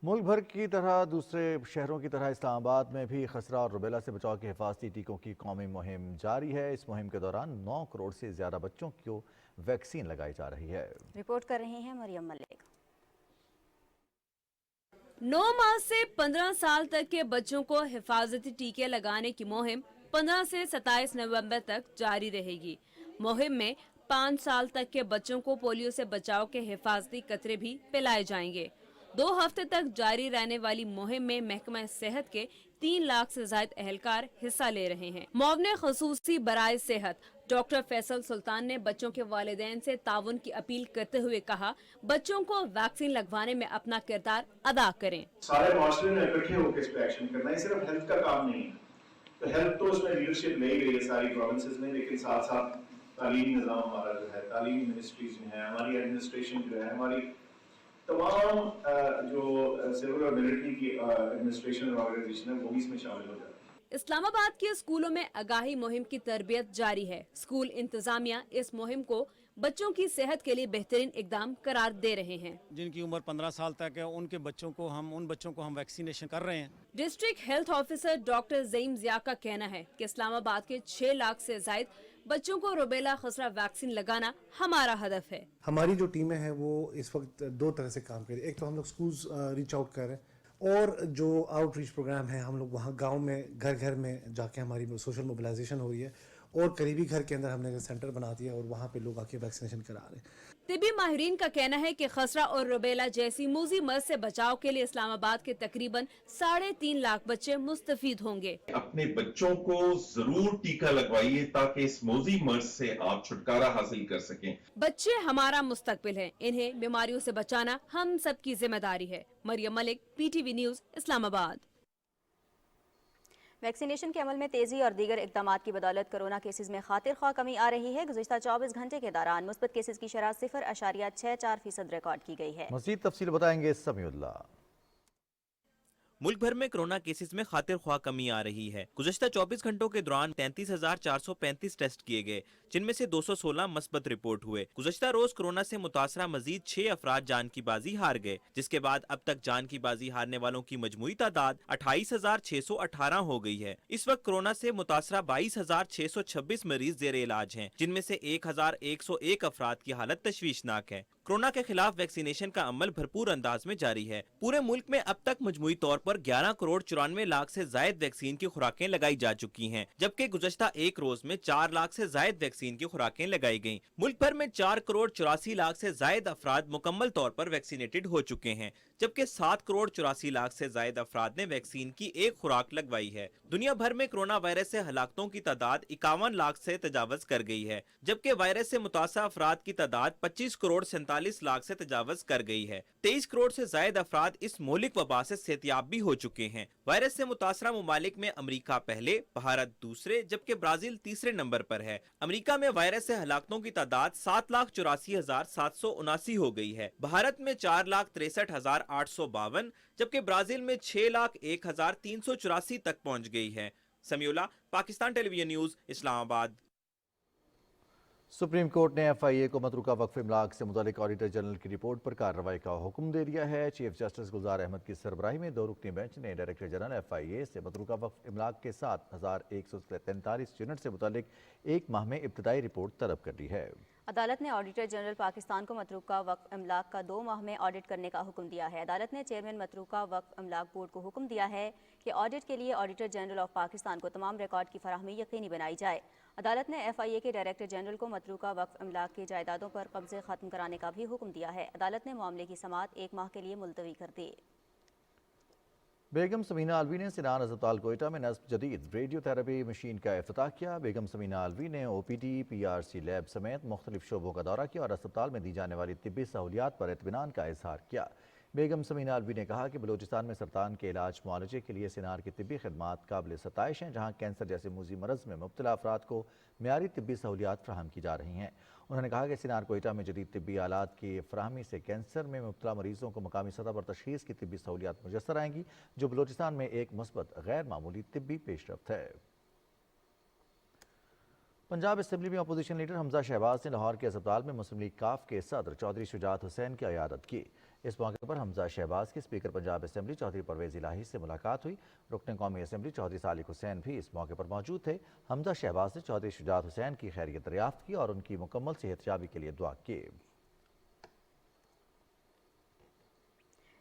मुल्क भर की तरह दूसरे शहरों की तरह इस्लामाबाद में भी खसरा और रुबेला से बचाव के हिफाजती टीकों की कौमी मुहिम जारी है। इस मुहिम के दौरान 9 करोड़ से ज़्यादा बच्चों को वैक्सीन लगाई जा रही है। रिपोर्ट कर रही हैं मरियम मलिक। 9 माह से 15 साल तक के बच्चों को हिफाजती टीके लगाने की मुहिम 15 से 27 नवंबर तक जारी रहेगी। मुहिम में 5 साल तक के बच्चों को पोलियो से बचाव के हिफाजती कतरे भी पिलाए जाएंगे। 2 हफ्ते तक जारी रहने वाली मुहिम में महकमा सेहत के 3 लाख से ज्यादा एहलकार हिस्सा ले रहे हैं। मुआवने खसूसी बराए सेहत डॉक्टर फैसल सुल्तान ने बच्चों के वालिदैन से ताउन की अपील करते हुए कहा, बच्चों को वैक्सीन लगवाने में अपना किरदार अदा करें। सारे मास्टर ने इकट्ठे होकर इस पे एक्शन करना है, सिर्फ हेल्थ का काम नहीं है। तो हेल्थ तो उसमें लीडरशिप ले गई है सारी प्रोविंसेस में, लेकिन साथ साथ तालीमी निज़ाम हमारा जो है, तालीमी मिनिस्ट्रीज में है, हमारी एडमिनिस्ट्रेशन जो है, हमारी तमाम जो सिविल और मिलिट्री की एडमिनिस्ट्रेशन और ऑर्गेनाइजेशन है, वो भी इसमें शामिल हो जाए। इस्लामाबाद के स्कूलों में आगाही मुहिम की तरबियत जारी है। स्कूल इंतजामिया इस मुहिम को बच्चों की सेहत के लिए बेहतरीन इकदाम करार दे रहे हैं। जिनकी उम्र 15 साल तक है उन बच्चों को हम वैक्सीनेशन कर रहे हैं। District health officer doctor Zaeem Zia का कहना है कि इस्लामाबाद के 6 लाख से ज्यादा बच्चों को रुबेला खसरा वैक्सीन लगाना हमारा हदफ है। हमारी जो टीमें हैं वो इस वक्त 2 तरह से काम कर रही है। एक तो हम लोग स्कूल्स रीच आउट कर रहे हैं, और जो आउटरीच प्रोग्राम है हम लोग वहाँ गांव में घर घर में जाके हमारी सोशल मोबिलाइजेशन हो रही है, और करीबी घर के अंदर हमने सेंटर बना दिया और वहाँ पे लोग आके वैक्सीनेशन करा रहे हैं। तिबी माहिरीन का कहना है कि खसरा और रुबेला जैसी मूजी मर्ज से बचाव के लिए इस्लामाबाद के तकरीबन 3.5 लाख बच्चे मुस्तफीद होंगे। अपने बच्चों को जरूर टीका लगवाइए ताकि इस मौजी मर्ज से आप छुटकारा हासिल कर सकें। बच्चे हमारा मुस्तकबिल हैं, इन्हें बीमारियों से बचाना हम सबकी जिम्मेदारी है। Maryam Malik, PTV news, Islamabad. Vaccination के अमल में तेजी और दीगर इक़दामात की बदौलत कोरोना केसेस में खातिर ख्वाह कमी आ रही है। गुज़िश्ता 24 घंटे के दौरान मुस्बत केसेस की शरह 0.64% रिकॉर्ड की गई है। मज़ीद तफसील बताएंगे समीउल्लाह। मुल्क भर में कोरोना केसेस में खातिर ख्वाह कमी आ रही है। गुज़श्ता 24 घंटों के दौरान 33,435 टेस्ट किए गए, जिनमें से 216 मस्बत रिपोर्ट हुए। गुज़श्ता रोज कोरोना से मुतासरा मजीद 6 अफराद जान की बाजी हार गए, जिसके बाद अब तक जान की बाजी हारने वालों की मजमूई तादाद 28,618 हो गई है। इस वक्त कोरोना से मुतासरा 22,626 मरीज जेर इलाज हैं, जिनमें से 1,101 अफराद की हालत तशवीशनाक है। कोरोना के खिलाफ वैक्सीनेशन का अमल भरपूर अंदाज में जारी है। पूरे मुल्क में अब तक मजमूई तौर पर 11 करोड़ 94 लाख से जायद वैक्सीन की खुराकें लगाई जा चुकी हैं, जबकि गुज़श्ता एक रोज में 4 लाख से जायद वैक्सीन की खुराकें लगाई गईं। मुल्क भर में 4 करोड़ 84 लाख से जायद अफराद मुकम्मल तौर पर वैक्सीनेटेड हो चुके हैं, जबकि 7 करोड़ 84 लाख से जायद अफराद ने वैक्सीन की एक खुराक लगवाई है। दुनिया भर में कोरोना वायरस से हलाकतों की तादाद 51 लाख से तजावज कर गई है, जबकि वायरस से मुतासरा अफराद की तादाद 25 करोड़ 47 लाख से तजावज कर गई है। 23 करोड़ से जायद अफराद इस मौलिक वबा से सेहतियाब भी हो चुके हैं। वायरस से मुतासरा मुमालिक में अमरीका पहले, भारत दूसरे, जबकि ब्राजील तीसरे नंबर पर है। अमरीका में वायरस से हलाकतों की तादाद 7,84,779 हो गई है। भारत में 4,63,852, जबकि ब्राजील में 6,01,384 तक पहुंच गई है। Samiullah, Pakistan television news, Islamabad. Supreme court ने FIA को मतरूका वक्फ इमलाक से मुतालिक ऑडिटर जनरल की रिपोर्ट पर कार्रवाई का हुक्म दे दिया है। चीफ जस्टिस गुलजार अहमद की सरबराही में 2 रुकनी बेंच ने डायरेक्टर जनरल FIA से मतरूका वक्फ इमलाक के साथ 1,143 यूनिट से मुतालिक 1 माह में इब्तदाई रिपोर्ट तलब कर ली है। अदालत ने ऑडिटर जनरल पाकिस्तान को मतरूका वक्फ इमलाक का 2 माह में ऑडिट करने का हुक्म दिया है। अदालत ने चेयरमैन मतरूका वक्फ इमलाक बोर्ड को हुक्म दिया है कि ऑडिट के लिए ऑडिटर जनरल ऑफ पाकिस्तान को तमाम रिकॉर्ड की फराहमी यकीनी बनाई जाए। अदालत ने FIA के डायरेक्टर जनरल को मतरूका वक्फ इमलाक की जायदादों पर कब्जे खत्म कराने का भी हुक्म दिया है। अदालत ने मामले की समाअत 1 माह के लिए मुलतवी कर दी। बेगम समीना अलवी ने सिनान अस्पताल कोयटा में नस्ब जदीद रेडियोथेरेपी मशीन का इफ्तिताह किया। बेगम समीना अलवी ने OPD, PRC लैब समेत मुख्तलिफ शोबों का दौरा किया और अस्पताल में दी जाने वाली तिब्बी सहूलियात पर इत्मीनान का इजहार किया। बेगम समीना अलवी ने कहा कि बलूचिस्तान में सरतान के इलाज मुआलजे के लिए सिनार की तिब्बी खिदमात काबिल सताइश हैं, जहाँ कैंसर जैसे मूजी मरज़ में मुब्तला अफराद को मियारी तिब्बी सहूलियात फ्राहम की जा रही हैं। उन्होंने कहा कि सिनार कोयटा में जदीद तिब्बी आलात की फ्राहमी से कैंसर में मुब्तला मरीजों को मकामी सतह पर तशखीस की तिब्बी सहूलियात मुयस्सर आएंगी, जो बलूचिस्तान में एक मुस्बत गैर मामूली तिब्बी पेशरफ्त है। पंजाब असेंबली में अपोजिशन लीडर हमजा शहबाज ने लाहौर के अस्पताल में मुस्लिम लीग काफ के सदर चौधरी शुजात हुसैन की इयादत की। इस मौके पर हमजा शहबाज के स्पीकर पंजाब असेंबली चौधरी परवेज इलाही से मुलाकात हुई। रुकन कौमी असेंबली चौधरी सालिक हुसैन भी इस मौके पर मौजूद थे। हमजा शहबाज ने चौधरी शुजात हुसैन की खैरियत दरियाफ्त की और उनकी मुकम्मल सेहतयाबी के लिए दुआ की।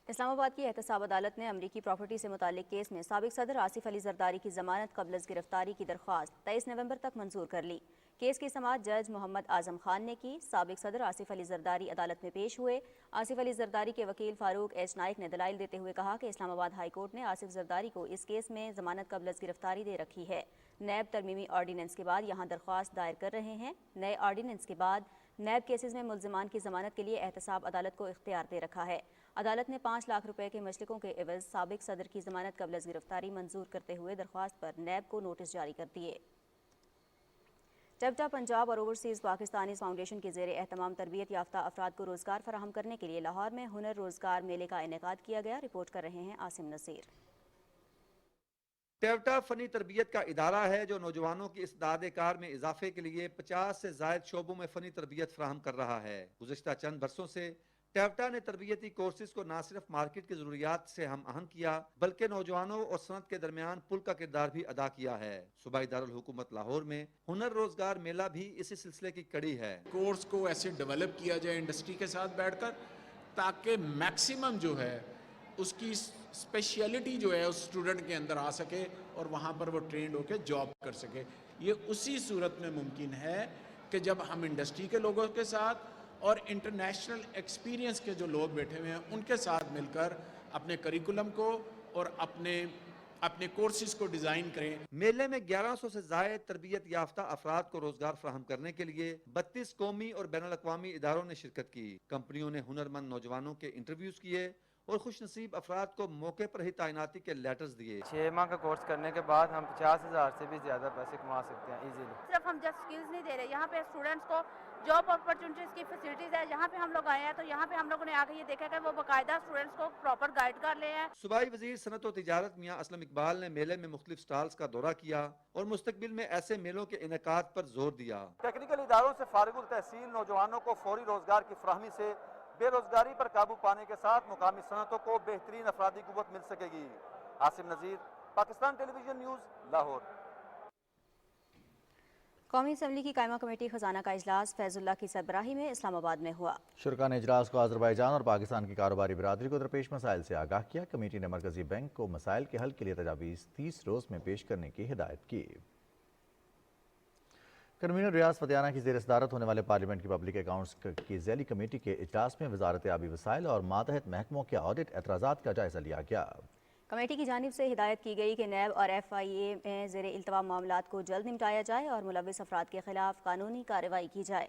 اسلام آباد کی احتساب عدالت نے امریکی پراپرٹی سے متعلق کیس میں سابق صدر آصف علی زرداری کی ضمانت قبل از گرفتاری کی درخواست 23 نومبر تک منظور کر لی۔ کیس کی سماعت جج محمد اعظم خان نے کی۔ سابق صدر آصف علی زرداری عدالت میں پیش ہوئے۔ آصف علی زرداری کے وکیل فاروق ایچ نائک نے دلائل دیتے ہوئے کہا کہ اسلام آباد ہائی کورٹ نے آصف زرداری کو اس کیس میں ضمانت قبل از گرفتاری دے رکھی ہے۔ نیب ترمیمی آرڈیننس کے بعد یہاں درخواست دائر کر رہے ہیں۔ نئے آرڈیننس کے بعد نیب کیسز میں ملزمان کی ضمانت کے لیے احتساب عدالت کو اختیار دے رکھا ہے۔ عدالت نے 5 لاکھ روپے کے مشرقوں کے عوض سابق صدر کی ضمانت قبل از گرفتاری منظور کرتے ہوئے درخواست پر نیب کو نوٹس جاری کر دیے۔ ٹپٹا پنجاب اور اوورسیز پاکستانی فاؤنڈیشن کے زیر اہتمام تربیت یافتہ افراد کو روزگار فراہم کرنے کے لیے لاہور میں ہنر روزگار میلے کا انعقاد کیا گیا۔ رپورٹ کر رہے ہیں عاصم نصیر۔ ٹیوٹا فنی تربیت کا ادارہ ہے جو نوجوانوں کی استعداد کار میں اضافے کے لیے 50 سے زائد شعبوں میں فنی تربیت فراہم کر رہا ہے۔ گزشتہ چند برسوں سے ٹیوٹا نے تربیتی کورسز کو نہ صرف مارکیٹ کی ضروریات سے ہم آہنگ کیا بلکہ نوجوانوں اور صنعت کے درمیان پل کا کردار بھی ادا کیا ہے۔ صوبائی دارالحکومت لاہور میں ہنر روزگار میلہ بھی اسی سلسلے کی کڑی ہے۔ کورس کو ایسے ڈیولپ کیا جائے انڈسٹری کے ساتھ بیٹھ کر تاکہ میکسیمم جو ہے اس کی اسپیشلٹی جو ہے اس اسٹوڈنٹ کے اندر آ سکے اور وہاں پر وہ ٹرینڈ ہو کے جاب کر سکے۔ یہ اسی صورت میں ممکن ہے کہ جب ہم انڈسٹری کے لوگوں کے ساتھ اور انٹرنیشنل ایکسپیرینس کے جو لوگ بیٹھے ہوئے ہیں ان کے ساتھ مل کر اپنے کریکولم کو اور اپنے کورسز کو ڈیزائن کریں۔ میلے میں 1100 سے زائد تربیت یافتہ افراد کو روزگار فراہم کرنے کے لیے 32 قومی اور بین الاقوامی اداروں نے شرکت کی۔ کمپنیوں نے ہنرمند نوجوانوں کے انٹرویوز کیے اور خوش نصیب افراد کو موقع پر ہی تعیناتی کے لیٹرز دیے۔ 6 ماہ کا کورس کرنے کے بعد ہم 50,000 سے بھی زیادہ پیسے کما سکتے ہیں ایزیلی۔ صرف ہم جسٹ سکلز نہیں دے رہے، یہاں پہ اسٹوڈنٹس کو جاب اپرچونٹیز کی فیسلٹیز ہے۔ جہاں پہ ہم لوگ آئے ہیں تو یہاں پہ ہم لوگوں نے آ کے یہ دیکھا کہ وہ باقاعدہ اسٹوڈنٹس کو پراپر گائیڈ کر لے ہیں۔ صوبائی وزیر صنعت و تجارت میاں اسلم اقبال نے میلے میں مختلف سٹالز کا دورہ کیا اور مستقبل میں ایسے میلوں کے انعقاد پر زور دیا۔ ٹیکنیکل اداروں سے فارغ التحصیل نوجوانوں کو فوری روزگار کی فراہمی سے بے روزگاری پر قابو پانے کے ساتھ مقامی صنعتوں کو بہترین افرادی قوت مل سکے گی۔ عاصم نذیر، پاکستان ٹیلی ویژن نیوز، لاہور۔ قومی اسمبلی کی قائمہ کمیٹی خزانہ کا اجلاس فیض اللہ کی سربراہی میں اسلام آباد میں ہوا۔ شرکا نے اجلاس کو آذربائیجان اور پاکستان کی کاروباری برادری کو درپیش مسائل سے آگاہ کیا۔ کمیٹی نے مرکزی بینک کو مسائل کے حل کے لیے تجاویز 30 روز میں پیش کرنے کی ہدایت کی۔ کنوینر ریاض فتیانہ کی زیر صدارت ہونے والے پارلیمنٹ کی پبلک اکاؤنٹس کی ذیلی کمیٹی کے اجلاس میں وزارت آبی وسائل اور ماتحت محکموں کے آڈٹ اعتراضات کا جائزہ لیا گیا۔ کمیٹی کی جانب سے ہدایت کی گئی کہ نیب اور ایف آئی اے میں زیر التوا معاملات کو جلد نمٹایا جائے اور ملوث افراد کے خلاف قانونی کارروائی کی جائے۔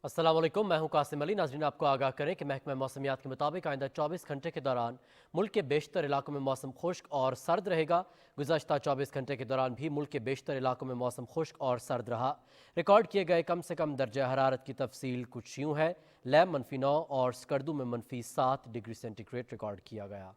السلام علیکم، میں ہوں قاسم علی۔ ناظرین، آپ کو آگاہ کریں کہ محکمہ موسمیات کے مطابق آئندہ 24 گھنٹے کے دوران ملک کے بیشتر علاقوں میں موسم خشک اور سرد رہے گا۔ گزشتہ 24 گھنٹے کے دوران بھی ملک کے بیشتر علاقوں میں موسم خشک اور سرد رہا۔ ریکارڈ کیے گئے کم سے کم درجہ حرارت کی تفصیل کچھ یوں ہے۔ لیب -9 اور سکردو میں -7 ڈگری سینٹی گریڈ ریکارڈ کیا گیا۔